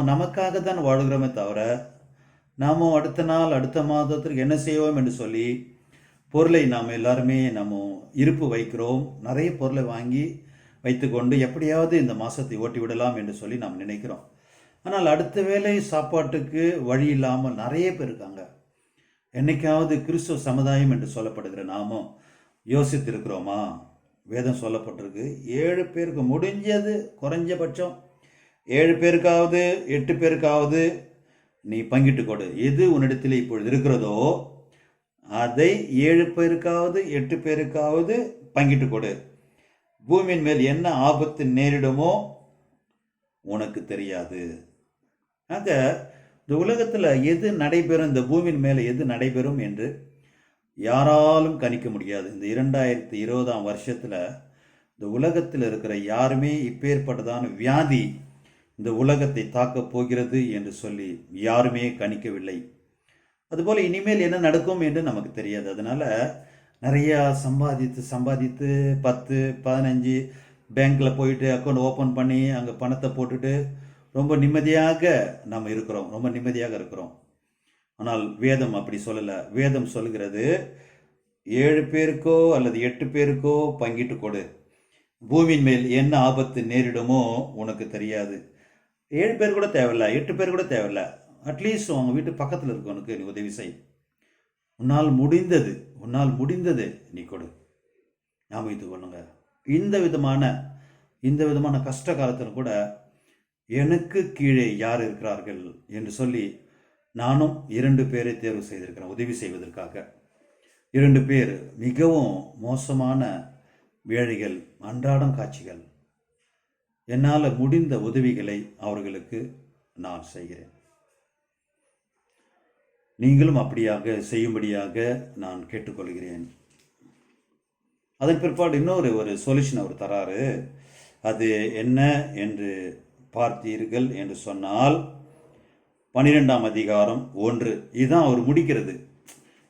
நமக்காக தான் வாழ்கிறோமே தவிர நாம் அடுத்த நாள் அடுத்த மாதத்திற்கு என்ன செய்வோம் என்று சொல்லி பொருளை நாம் எல்லாருமே நம்ம இருப்பு வைக்கிறோம். நிறைய பொருளை வாங்கி வைத்துக்கொண்டு எப்படியாவது இந்த மாதத்தை ஓட்டி விடலாம் என்று சொல்லி நாம் நினைக்கிறோம். ஆனால் அடுத்த வேளை சாப்பாட்டுக்கு வழி இல்லாமல் நிறைய பேர் இருக்காங்க. என்னைக்காவது கிறிஸ்துவ சமுதாயம் என்று சொல்லப்படுகிற நாமும் யோசித்திருக்கிறோமா? வேதம் சொல்லப்பட்டிருக்கு, 7 பேருக்கு முடிஞ்சது குறைஞ்சபட்சம் 7 பேருக்காவது 8 பேருக்காவது நீ பங்கிட்டு கொடு. எது உன்னிடத்தில் இப்பொழுது இருக்கிறதோ அதை 7 பேருக்காவது 8 பேருக்காவது பங்கிட்டு கொடு. பூமியின் மேல் என்ன ஆபத்து நேரிடுமோ உனக்கு தெரியாது. ஆக இந்த உலகத்தில் எது நடைபெறும், இந்த பூமியின் மேலே எது நடைபெறும் என்று யாராலும் கணிக்க முடியாது. இந்த 2020ஆம் வருஷத்தில் இந்த உலகத்தில் இருக்கிற யாருமே இப்பேற்பட்டதான வியாதி இந்த உலகத்தை தாக்கப் போகிறது என்று சொல்லி யாருமே கணிக்கவில்லை. அதுபோல் இனிமேல் என்ன நடக்கும் என்று நமக்கு தெரியாது. அதனால நிறையா சம்பாதித்து சம்பாதித்து 10 15 பேங்க்கில் போயிட்டு அக்கௌண்ட் ஓப்பன் பண்ணி அங்கே பணத்தை போட்டுட்டு ரொம்ப நிம்மதியாக நாம் இருக்கிறோம், ரொம்ப நிம்மதியாக இருக்கிறோம். ஆனால் வேதம் அப்படி சொல்லலை. வேதம் சொல்கிறது 7 பேருக்கோ அல்லது 8 பேருக்கோ பங்கிட்டு கொடு, பூமியின் மேல் என்ன ஆபத்து நேரிடுமோ உனக்கு தெரியாது. 7 பேர் கூட தேவையில்ல, 8 பேர் கூட தேவையில்ல, அட்லீஸ்ட் உங்க வீட்டு பக்கத்தில் இருக்கவனுக்கு நீ உதவி செய். உன்னால் முடிந்தது நீ கொடு. ஞாபகத்துக்கு கொள்ளுங்க. இந்த விதமான கஷ்ட காலத்தில் கூட எனக்கு கீழே யார் இருக்கிறார்கள் என்று சொல்லி நானும் 2 பேரை தேர்வு செய்திருக்கிறேன் உதவி செய்வதற்காக. 2 பேர் மிகவும் மோசமான வேலைகள், அன்றாடம் காட்சிகள். என்னால் முடிந்த உதவிகளை அவர்களுக்கு நான் செய்கிறேன். நீங்களும் அப்படியாக செய்யும்படியாக நான் கேட்டுக்கொள்கிறேன். அதன் பிற்பாடு இன்னொரு சொல்யூஷன் அவர் தராரு. அது என்ன என்று பார்த்தீர்கள் என்று சொன்னால் 12ஆம் அதிகாரம் 1. இதுதான் அவர் முடிக்கிறது.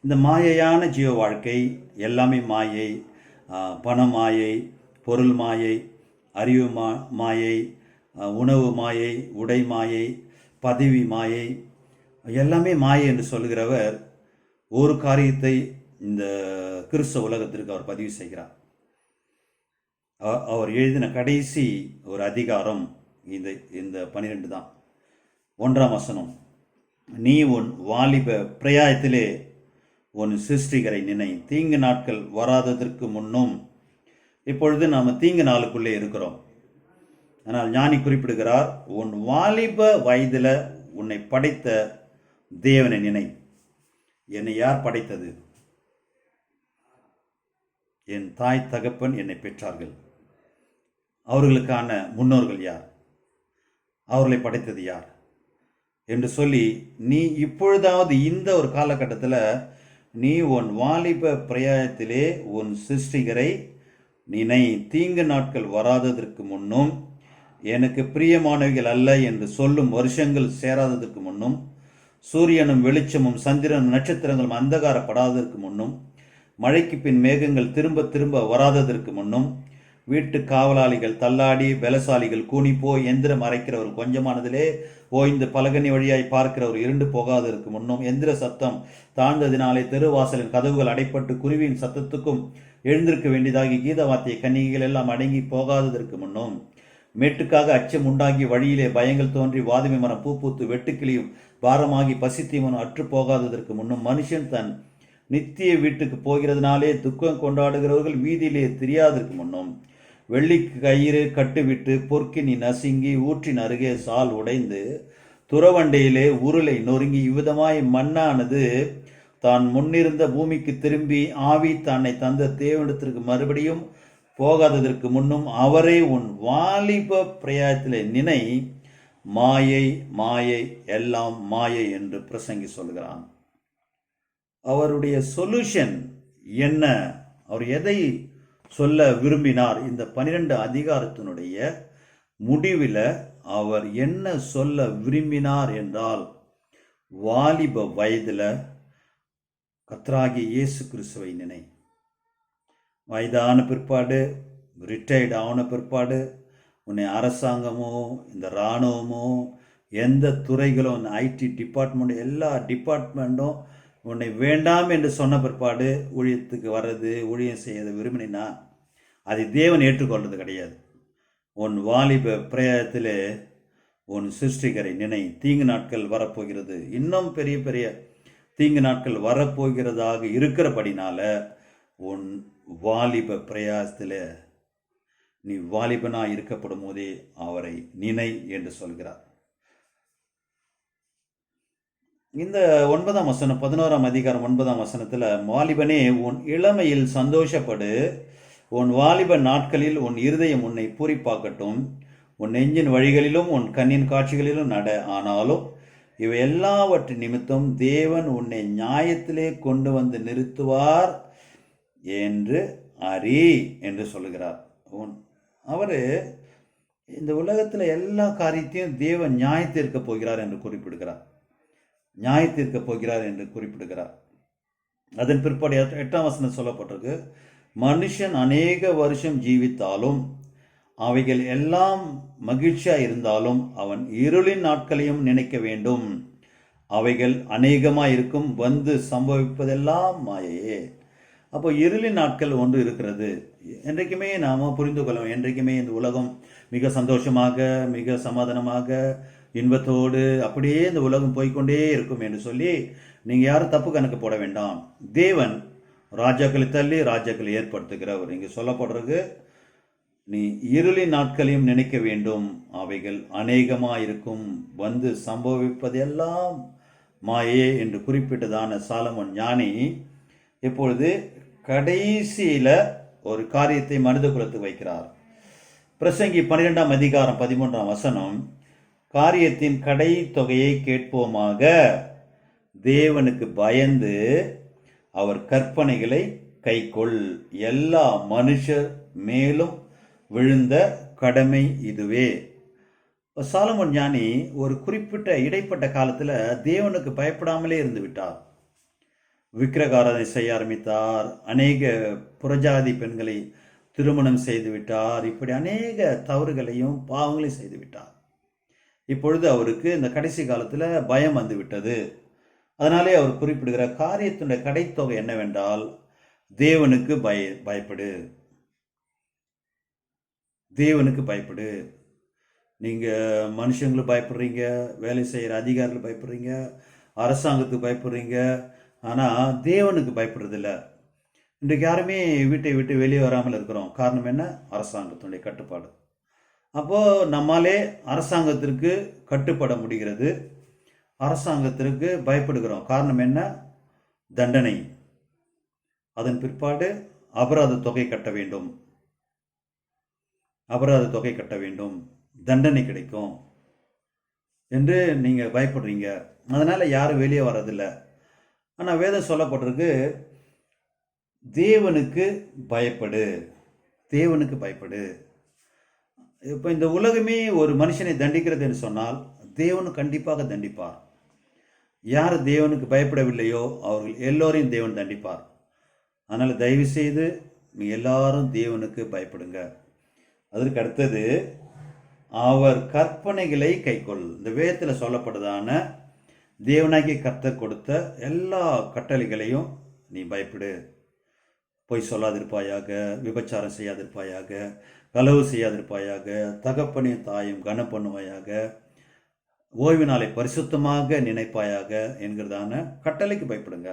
இந்த மாயையான ஜீவ வாழ்க்கை எல்லாமே மாயை. பண மாயை, பொருள் மாயை, அறிவு மாயை, உணவு மாயை, உடை மாயை, பதவி மாயை, எல்லாமே மாயை என்று சொல்லுகிறவர் ஒரு காரியத்தை இந்த கிறிஸ்தவ உலகத்திற்கு அவர் பதிவு செய்கிறார். அவர் எழுதின கடைசி ஒரு அதிகாரம் இந்த 12 தான். 1ஆம் வசனம், நீ உன் வாலிப பிரயாயத்திலே உன் சிருஷ்டிகரை நினை, தீங்கு நாட்கள் வராததற்கு முன்னும். இப்பொழுது நாம் தீங்கு நாளுக்குள்ளே இருக்கிறோம். ஆனால் ஞானி குறிப்பிடுகிறார், உன் வாலிப வயதில் உன்னை படைத்த தேவனை நினை. என்னை யார் படைத்தது? என் தாய் தகப்பன் என்னை பெற்றார்கள். அவர்களுக்கான முன்னோர்கள் யார்? அவர்களை படைத்தது யார் என்று சொல்லி, நீ இப்பொழுதாவது இந்த ஒரு காலகட்டத்தில் நீ உன் வாலிப பிரயாயத்திலே உன் சிருஷ்டிகரை நினை, தீங்கு நாட்கள் வராததற்கு முன்னும், எனக்கு பிரியமானவைகள் அல்ல என்று சொல்லும் வருஷங்கள் சேராததற்கு முன்னும், சூரியனும் வெளிச்சமும் சந்திரனும் நட்சத்திரங்களும் அந்தகாரப்படாததற்கு முன்னும், மழைக்கு பின் மேகங்கள் திரும்ப திரும்ப வராததற்கு முன்னும், வீட்டு காவலாளிகள் தள்ளாடி பலசாலிகள் கூனிப்போ, எந்திரம் அரைக்கிறவர் கொஞ்சமானதிலே ஓய்ந்து பலகனி வழியாய் பார்க்கிறவர் இருண்டு போகாததற்கு முன்னும், எந்திர சத்தம் தாழ்ந்ததினாலே தெருவாசலின் கதவுகள் அடைப்பட்டு குருவியின் சத்தத்துக்கும் எழுந்திருக்க வேண்டியதாகி கீதவாத்திய கன்னிகைகள் எல்லாம் அடங்கி போகாததற்கு முன்னும், மேட்டுக்காக அச்சம் உண்டாகி வழியிலே பயங்கள் தோன்றி வாதுமை மரம் பூத்து வெட்டுக்கிளியும் பாரமாகி பசித்தீவனும் அற்று போகாததற்கு முன்னும், மனுஷன் தன் நித்திய வீட்டுக்கு போகிறதுனாலே துக்கம் கொண்டாடுகிறவர்கள் வீதியிலே தெரியாததற்கு முன்னும், வெள்ளிக்கு கயிறு கட்டுவிட்டு பொற்கினி நசுங்கி ஊற்றின் அருகே சால் உடைந்து துறவண்டையிலே உருளை நொறுங்கி இவ்விதமாய் மண்ணானது தான் முன்னிருந்த பூமிக்கு திரும்பி ஆவி தன்னை தந்த தேவனிடத்திற்கு மறுபடியும் போகாததற்கு முன்னும், அவரை உன் வாலிப பிரயாயத்திலே நினை, மாயை மாயை எல்லாம் மாயை என்று பிரசங்கி சொல்கிறான். அவருடைய சொல்யூஷன் என்ன? அவர் எதை சொல்ல விரும்பினார்? இந்த 12 அதிகாரத்தினுடைய முடிவில் அவர் என்ன சொல்ல விரும்பினார் என்றால், வாலிப வயதில் கர்த்தராகிய இயேசு கிறிஸ்துவை நினை. வயதான பிற்பாடு, ரிட்டையர்ட் ஆன பிற்பாடு, உன்னை அரசாங்கமோ இந்த இராணுவமோ எந்த துறைகளும் ஐடி டிபார்ட்மெண்ட் எல்லா டிபார்ட்மெண்ட்டும் உன்னை வேண்டாம் என்று சொன்ன பிற்பாடு ஊழியத்துக்கு வர்றது, ஊழியம் செய்யறது விரும்பினா அதை தேவன் ஏற்றுக்கொள்வது கிடையாது. உன் வாலிப பிரயாயத்தில் உன் சிருஷ்டிகரை நினை, தீங்கு நாட்கள் வரப்போகிறது, இன்னும் பெரிய பெரிய தீங்கு நாட்கள் வரப்போகிறதாக இருக்கிறபடினால உன் வாலிப பிரயாசத்தில் நீ வாலிபனாக இருக்கப்படும் போதே அவரை நினை என்று சொல்கிறார். இந்த 9ஆம் வசனம் 11ஆம் அதிகாரம் 9ஆம் வசனத்தில், வாலிபனே உன் இளமையில் சந்தோஷப்படு, உன் வாலிப நாட்களில் உன் இருதயம் உன்னை பூரிப்பாக்கட்டும், உன் நெஞ்சின் வழிகளிலும் உன் கண்ணின் காட்சிகளிலும் நட. ஆனாலும் இவை எல்லாவற்றின் நிமித்தம் தேவன் உன்னை நியாயத்திலே கொண்டு வந்து நிறுத்துவார் என்று அறி என்று சொல்லுகிறார். அவர் இந்த உலகத்தில் எல்லா காரியத்தையும் தேவன் நியாயத்திற்க போகிறார் என்று குறிப்பிடுகிறார். அதன் பிற்பாடு 8ஆம் வசனம் சொல்லப்பட்டிருக்கு, மனுஷன் அநேக வருஷம் ஜீவித்தாலும் அவைகள் எல்லாம் மகிழ்ச்சியா இருந்தாலும் அவன் இருளின் நாட்களையும் நினைக்க வேண்டும். அவைகள் அநேகமாக இருக்கும், வந்து சம்பவிப்பதெல்லாம் மாயையே. அப்போ இருளின் நாட்கள் ஒன்று இருக்கிறது. என்றைக்குமே நாம் புரிந்து கொள்ளவும், என்றைக்குமே இந்த உலகம் மிக சந்தோஷமாக, மிக சமாதானமாக, இன்பத்தோடு அப்படியே இந்த உலகம் போய்கொண்டே இருக்கும் என்று சொல்லி நீங்கள் யாரும் தப்பு கணக்கு போட வேண்டாம். தேவன் ராஜாக்களை தள்ளி ராஜாக்களை ஏற்படுத்துகிறவர். இங்கே சொல்லப்படுறது, நீ இருளின் நாட்களையும் நினைக்க வேண்டும், அவைகள் அநேகமாக இருக்கும், வந்து சம்பவிப்பதெல்லாம் மாயே என்று குறிப்பிட்டதான சாலமோன் ஞானி இப்பொழுது கடைசியில் ஒரு காரியத்தை மனித குலத்துக்கு வைக்கிறார். பிரசங்கி 12ஆம் அதிகாரம் 13ஆம் வசனம், காரியத்தின் கடை தொகையை கேட்போமாக, தேவனுக்கு பயந்து அவர் கற்பனைகளை கைக்கொள், எல்லா மனுஷர் மேலும் விழுந்த கடமை இதுவே. சாலமோன் ஞானி ஒரு குறிப்பிட்ட இடைப்பட்ட காலத்தில் தேவனுக்கு பயப்படாமலே இருந்து விட்டார். விக்கிரகாராதனை செய்ய ஆரம்பித்தார், அநேக புறஜாதி பெண்களை திருமணம் செய்து விட்டார், இப்படி அநேக தவறுகளையும் பாவங்களையும் செய்து விட்டார். இப்பொழுது அவருக்கு இந்த கடைசி காலத்தில் பயம் வந்து விட்டது. அதனாலே அவர் குறிப்பிடுகிற காரியத்தினுடைய கடைத்தொகை என்னவென்றால், தேவனுக்கு பயப்படு, தேவனுக்கு பயப்படு. நீங்கள் மனுஷங்களுக்கு பயப்படுறீங்க, வேலை செய்கிற அதிகாரிகளுக்கு பயப்படுறீங்க, அரசாங்கத்துக்கு பயப்படுறீங்க, ஆனால் தேவனுக்கு பயப்படுறதில்ல. இன்றைக்கு யாருமே வீட்டை விட்டு வெளியே வராமல் இருக்கிறோம். காரணம் என்ன? அரசாங்கத்தினுடைய கட்டுப்பாடு. அப்போது நம்மாலே அரசாங்கத்திற்கு கட்டுப்பட முடிகிறது, அரசாங்கத்திற்கு பயப்படுகிறோம். காரணம் என்ன? தண்டனை. அதன் பிற்பாடு அபராத தொகை கட்ட வேண்டும், அபராத தொகை கட்ட வேண்டும், தண்டனை கிடைக்கும் என்று நீங்கள் பயப்படுறீங்க. அதனால் யாரும் வெளியே வர்றதில்லை. ஆனால் வேதம் சொல்லப்பட்டிருக்கு, தேவனுக்கு பயப்படு, தேவனுக்கு பயப்படு. இப்போ இந்த உலகமே ஒரு மனுஷனை தண்டிக்கிறது என்று சொன்னால் தேவனு கண்டிப்பாக தண்டிப்பார். யார் தேவனுக்கு பயப்படவில்லையோ அவர்கள் எல்லோரையும் தேவன் தண்டிப்பார். அதனால் தயவு செய்து எல்லாரும் தேவனுக்கு பயப்படுங்க. அதற்கு அடுத்தது, அவர் கற்பனைகளை கைக்கொள். இந்த வேதத்தில் சொல்லப்பட்டதான தேவனாகிய கர்த்தர் கொடுத்த எல்லா கட்டளைகளையும் நீ பயப்படு. பொய் சொல்லாதிருப்பாயாக, விபச்சாரம் செய்யாதிருப்பாயாக, களவு செய்யாதிருப்பாயாக, தகப்பனையும் தாயும் கனம் பண்ணுவாயாக, ஓய்வு நாளை பரிசுத்தமாக நினைப்பாயாக என்கிறதான கட்டளைக்கு பயப்படுங்க.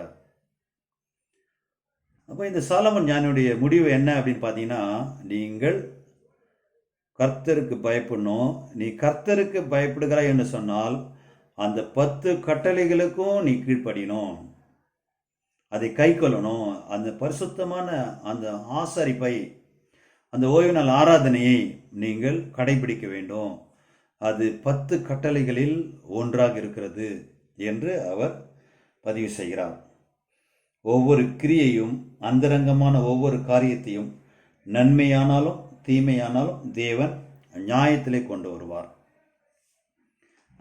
அப்போ இந்த சாலமோன் ஞானியுடைய முடிவு என்ன அப்படின்னு பார்த்தீங்கன்னா, நீங்கள் கர்த்தருக்கு பயப்படணும். நீ கர்த்தருக்கு பயப்படுகிறாய் என்று சொன்னால் அந்த 10 கட்டளைகளுக்கும் நீ கீழ்ப்படியணும், அதை கை கொள்ளணும். அந்த பரிசுத்தமான அந்த ஆசரிப்பை, அந்த ஓய்வு நாள் ஆராதனையை நீங்கள் கடைபிடிக்க வேண்டும். அது 10 கட்டளைகளில் ஒன்றாக இருக்கிறது என்று அவர் பதிவு செய்கிறார். ஒவ்வொரு கிரியையும், அந்தரங்கமான ஒவ்வொரு காரியத்தையும், நன்மையானாலும் தீமையானாலும் தேவன் நியாயத்திலே கொண்டு வருவார்.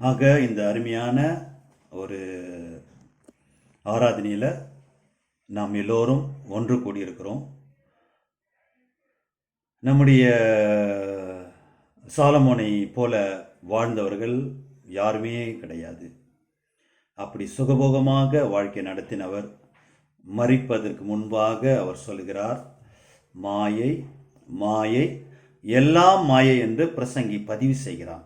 ஆக இந்த அருமையான ஒரு ஆராதனையில் நாம் எல்லோரும் ஒன்று கூடியிருக்கிறோம். நம்முடைய சாலமோனை போல வாழ்ந்தவர்கள் யாருமே கிடையாது. அப்படி சுகபோகமாக வாழ்க்கை நடத்தினவர் மரிப்பதற்கு முன்பாக அவர் சொல்கிறார், மாயை மாயை எல்லாம் மாயை என்று பிரசங்கி பதிவு செய்கிறார்.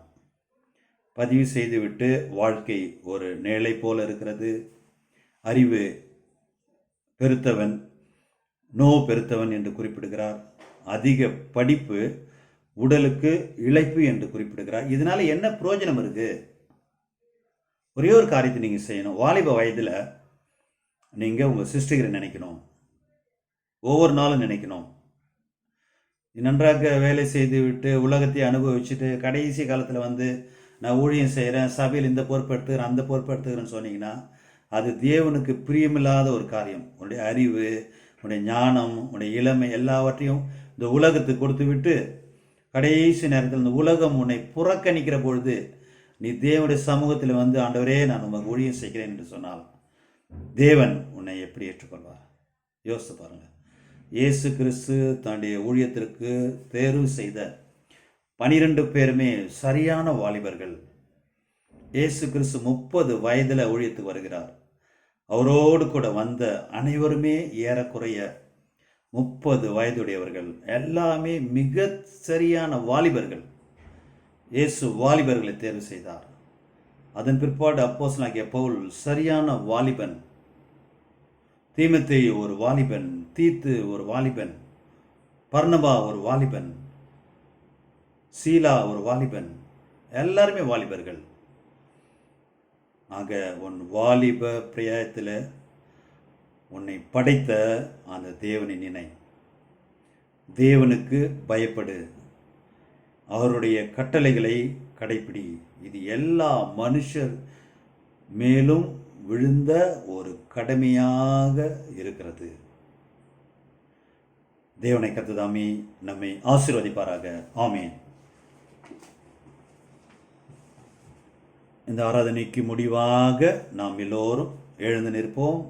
பதிவு செய்துவிட்டு வாழ்க்கை ஒரு நிழலை போல இருக்கிறது, அறிவு பெருத்தவன் நோ பெருத்தவன் என்று குறிப்பிடுகிறார், அதிக படிப்பு உடலுக்கு இளைப்பு என்று குறிப்பிடுகிறார். இதனால என்ன பிரயோஜனம் இருக்கு? ஒரே ஒரு காரியத்தை நீங்கள் செய்யணும். வாலிப வயதில் நீங்கள் உங்கள் சிருஷ்டிகரை நினைக்கணும், ஒவ்வொரு நாளும் நினைக்கணும். நன்றாக வேலை செய்து விட்டு உலகத்தை அனுபவிச்சுட்டு கடைசி காலத்தில் வந்து நான் ஊழியம் செய்கிறேன், சபையில் இந்த பொறுப்பு எடுத்துக்கிறேன், அந்த பொறுப்பு எடுத்துக்கிறேன்னு சொன்னீங்கன்னா அது தேவனுக்கு பிரியமில்லாத ஒரு காரியம். உன்னுடைய அறிவு, உன்னுடைய ஞானம், உன்னுடைய இளமை எல்லாவற்றையும் இந்த உலகத்துக்கு கொடுத்து விட்டு கடைசி நேரத்தில் இந்த உலகம் உன்னை புறக்கணிக்கிற பொழுது நீ தேவனுடைய சமூகத்தில் வந்து, ஆண்டவரே நான் உமக்கு ஊழியம் செய்கிறேன் என்று சொன்னால் தேவன் உன்னை எப்படி ஏற்றுக்கொள்வார்? யோசித்து பாருங்கள். இயேசு கிறிஸ்து தன்னுடைய ஊழியத்திற்கு தேர்வு செய்த 12 பேருமே சரியான வாலிபர்கள். இயேசு கிறிஸ்து 30 வயதில் ஊழியத்துக்கு வருகிறார். அவரோடு கூட வந்த அனைவருமே ஏறக்குறைய 30 வயதுடையவர்கள். எல்லாமே மிக சரியான வாலிபர்கள். இயேசு வாலிபர்களை தேர்வு செய்தார். அதன் பிற்பாடு அப்போஸ்தலனாகிய பவுல் சரியான வாலிபன், தீமோத்தேயு ஒரு வாலிபன், தீத்து ஒரு வாலிபன், பர்னபா ஒரு வாலிபன், சீலா ஒரு வாலிபன், எல்லாருமே வாலிபர்கள். ஆக உன் வாலிப பிராயத்தில் உன்னை படைத்த அந்த தேவனை நினை. தேவனுக்கு பயப்படு, அவருடைய கட்டளைகளை கடைப்பிடி. இது எல்லா மனுஷர் மேலும் விழுந்த ஒரு கடமையாக இருக்கிறது. தேவனை கர்த்தர் நம்மை ஆசீர்வதிப்பாராக. ஆமேன். இந்த ஆராதனைக்கு முடிவாக நாம் எல்லோரும் எழுந்து நிற்போம்.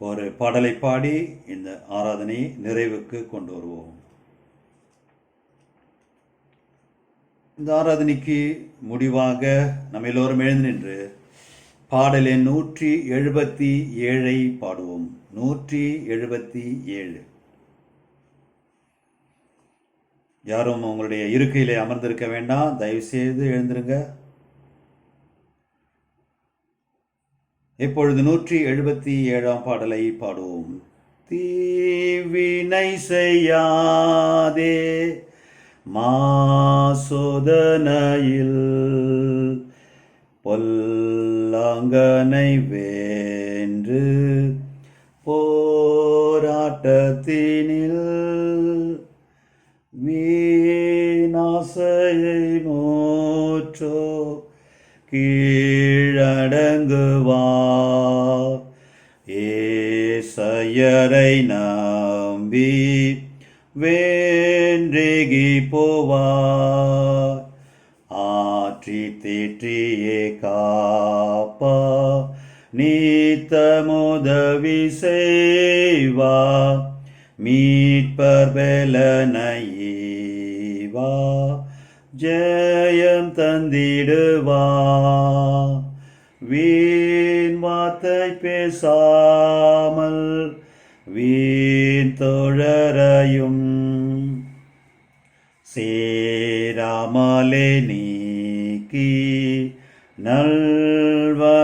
ஒரு பாடலை பாடி இந்த ஆராதனையை நிறைவுக்கு கொண்டு வருவோம். இந்த ஆராதனைக்கு முடிவாக நாம் எல்லோரும் எழுந்து நின்று பாடல் எண் 177 பாடுவோம். 177. யாரும் உங்களுடைய இருக்கையிலே அமர்ந்திருக்க வேண்டாம், தயவு செய்து எழுந்திருங்க. இப்பொழுது 177 பாடலை பாடுவோம். தீவினை செய்யாதே மாசோதனையில், பொல்லாங்கனை வென்று போராட்டத்தினில், வீணாசையை மோற்றோ கீழடங்குவார். ஏசையரை நம்பி வேன்றேகி போவார். ஆற்றி தேற்றியே காப்பா நீத்தமுதவி செய்வா. மீட்பர் பெலனையீவா ஜெயம் தந்திடுவா. வீண் வார்த்தை பேசாமல் வீண் தோழரையும் சேராமலே நீக்கி நல்வழியிலோ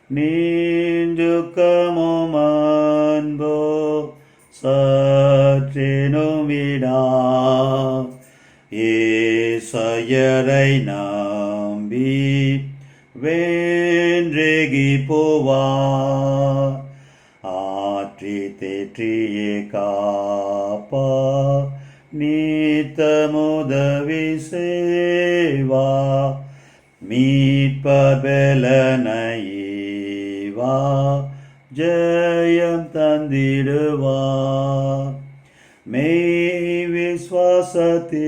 நீஞ்சுக்கமும் அன்போ சற்றேனுமிடா. ஏசையரை நம்பி வேன்றேகி போவார். ஆற்றி தேற்றியே காப்பா நீத்தமுதவி செய்வா. மீட்பர் பெலனையீவா ஜெயம் தந்திடுவா. மெய் விசுவாசத்திலே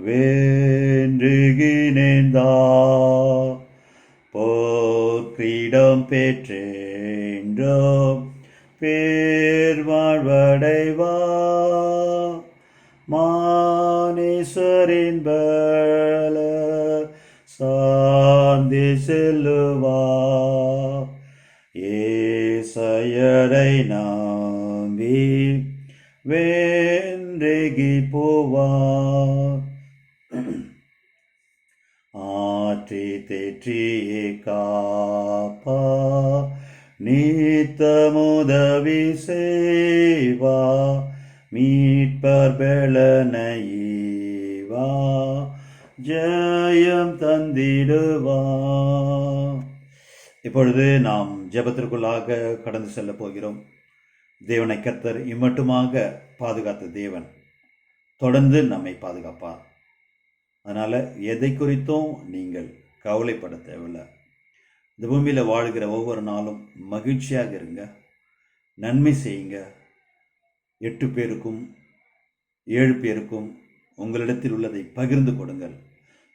வேண்டுகினேந்தா. போர்க்கிடம் பெற்றேன்றோம் பேர் வாழ்வடைவா. மானேஸ்வரின் பல சாந்தி செல்லுவா. ஏசையரை நம்பி வேன்றேகி போவா. ஆற்றி தேற்றியே காப்பா நீத்தமுதவி செய்வா. மீட்பர் பெலனையீவா ஜெயம் தந்திடுவா. இப்பொழுது நாம் ஜெபத்திற்குள்ளாக கடந்து செல்ல போகிறோம். தேவனை கர்த்தர் இம்மட்டுமாக பாதுகாத்த தேவன் தொடர்ந்து நம்மை பாதுகாப்பார். அதனால் எதை குறித்தும் நீங்கள் கவலைப்பட தேவையில்லை. இந்த பூமியில் வாழ்கிற ஒவ்வொரு நாளும் மகிழ்ச்சியாக இருங்க, நன்மை செய்யுங்க. 8 பேருக்கும் 7 பேருக்கும் உங்களிடத்தில் உள்ளதை பகிர்ந்து கொடுங்கள்.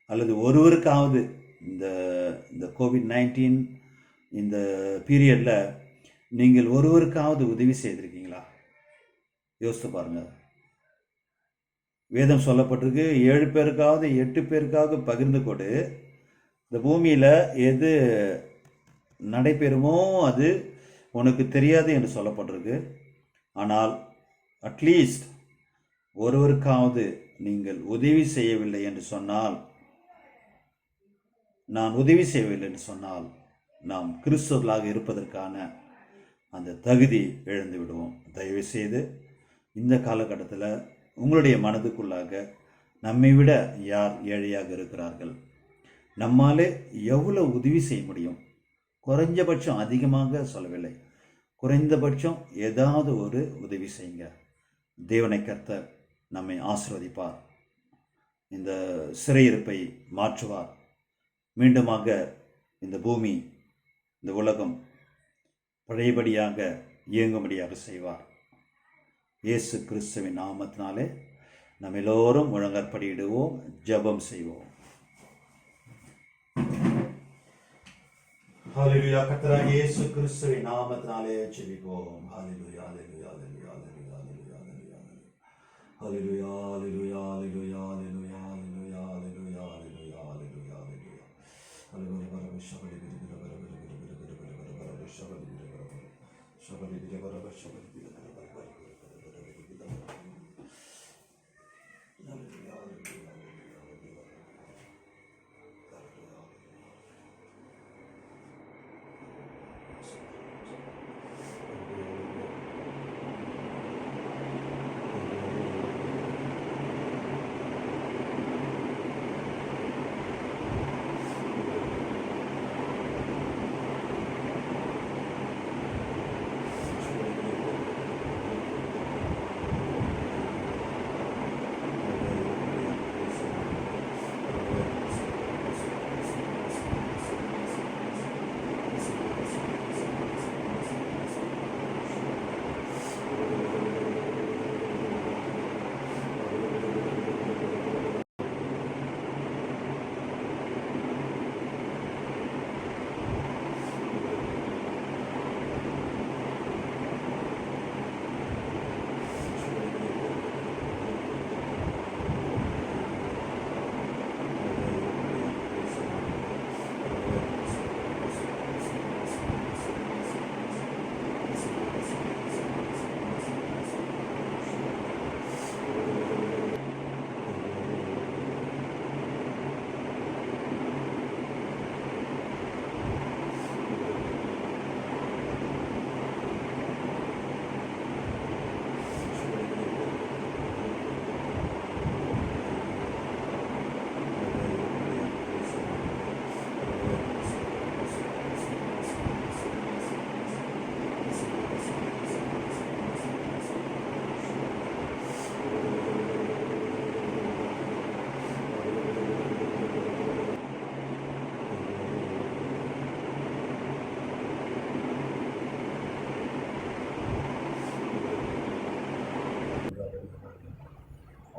அல்லது ஒருவருக்காவது இந்த இந்த கோவிட்-19 இந்த பீரியடில் நீங்கள் ஒருவருக்காவது உதவி செய்திருக்கீங்களா? யோசித்து பாருங்கள். வேதம் சொல்லப்பட்டிருக்கு, 7 பேருக்காவது 8 பேருக்காவது பகிர்ந்து கொடு. இந்த பூமியில் எது நடைபெறுமோ அது உனக்கு தெரியாது என்று சொல்லப்பட்டிருக்கு. ஆனால் அட்லீஸ்ட் ஒருவருக்காவது நீங்கள் உதவி செய்யவில்லை என்று சொன்னால், நான் உதவி செய்யவில்லை என்று சொன்னால், நாம் கிறிஸ்தவர்களாக இருப்பதற்கான அந்த தகுதி இழந்து விடுவோம். தயவு செய்து இந்த காலகட்டத்தில் உங்களுடைய மனதுக்குள்ளாக நம்மை விட யார் ஏழையாக இருக்கிறார்கள், நம்மாலே எவ்வளோ உதவி செய்ய முடியும், குறைஞ்சபட்சம் அதிகமாக சொல்லவில்லை, குறைந்தபட்சம் ஏதாவது ஒரு உதவி செய்யுங்க. தேவனை கர்த்தர் நம்மை ஆசீர்வதிப்பார், இந்த சிறையிருப்பை மாற்றுவார், மீண்டுமாக இந்த பூமி இந்த உலகம் பழையபடியாக இயங்கும்படியாக செய்வார். இயேசு கிறிஸ்துவின் நாமத்தினாலே நம்ம எல்லோரும் முழங்கற்படியிடுவோம், ஜெபம் செய்வோம். ஹல்லேலூயா. கர்த்தராகிய இயேசு கிறிஸ்துவின் நாமத்தினாலே ஜெபிப்போம். ஹல்லேலூயா, ஹல்லேலூயா, ஹல்லேலூயா, ஹல்லேலூயா, ஹல்லேலூயா, ஹல்லேலூயா, ஹல்லேலூயா, ஹல்லேலூயா, ஹல்லேலூயா, ஹல்லேலூயா, ஹல்லேலூயா, ஹல்லேலூயா, ஹல்லேலூயா, ஹல்லேலூயா. ஹல்லேலூயா, ஷபரி பிரி பர பர பர ஷபரி பிரி பர பர ஷபரி பிரி பர பர ஷபரி பிரி பர பர பர.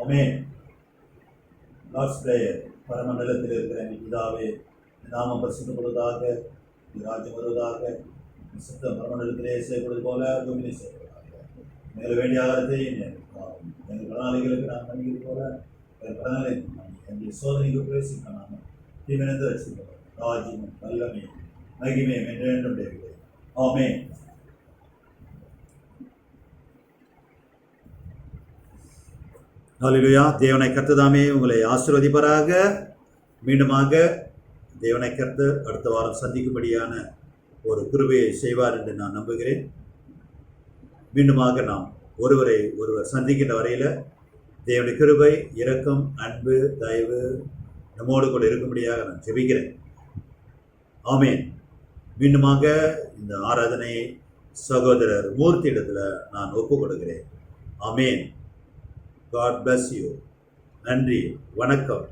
ஆமென். Lord's prayer. பரமண்டலத்தில் இருக்கிற எங்கள் பிதாவே, நாமம் பரிசுத்தப்படுவதாக, ராஜ்யம் வருவதாக, சித்தம் பரமண்டலத்திலே செய்யப்படுவது போல பூமியிலே செய்யப்படுவதாக. மேலும் வேண்டிய ஆகாரத்தை எங்கள் பிரணாளிகளுக்கு நாம் மன்னிக்கிறது போல எங்கள் பிரணாளி எங்கள் சோதனைக்கு பிரவேசிக்காமல் தீவிரந்து ரசிக்கப்படும் ராஜ்யமும் வல்லமையும் மகிமையும் என்றென்றும் தேவையில்லை. ஆமென். ஹல்லேலூயா. தேவனை கர்த்ததாமே உங்களை ஆசீர்வதிப்பாராக. மீண்டுமாக தேவனை கர்த்தர் அடுத்த வாரம் சந்திக்கும்படியான ஒரு கிருபையை செய்வார் என்று நான் நம்புகிறேன். மீண்டுமாக நாம் ஒருவர் சந்திக்கின்ற வரையில் தேவனுடைய கிருபை, இரக்கம், அன்பு, தயவு நம்மோடு கூட இருக்கும்படியாக நான் ஜெபிக்கிறேன். ஆமென். மீண்டுமாக இந்த ஆராதனை சகோதரர் மூர்த்தி இடத்துல நான் ஒப்புக் கொடுக்கிறேன். ஆமென். God bless you. நன்றி. வணக்கம்.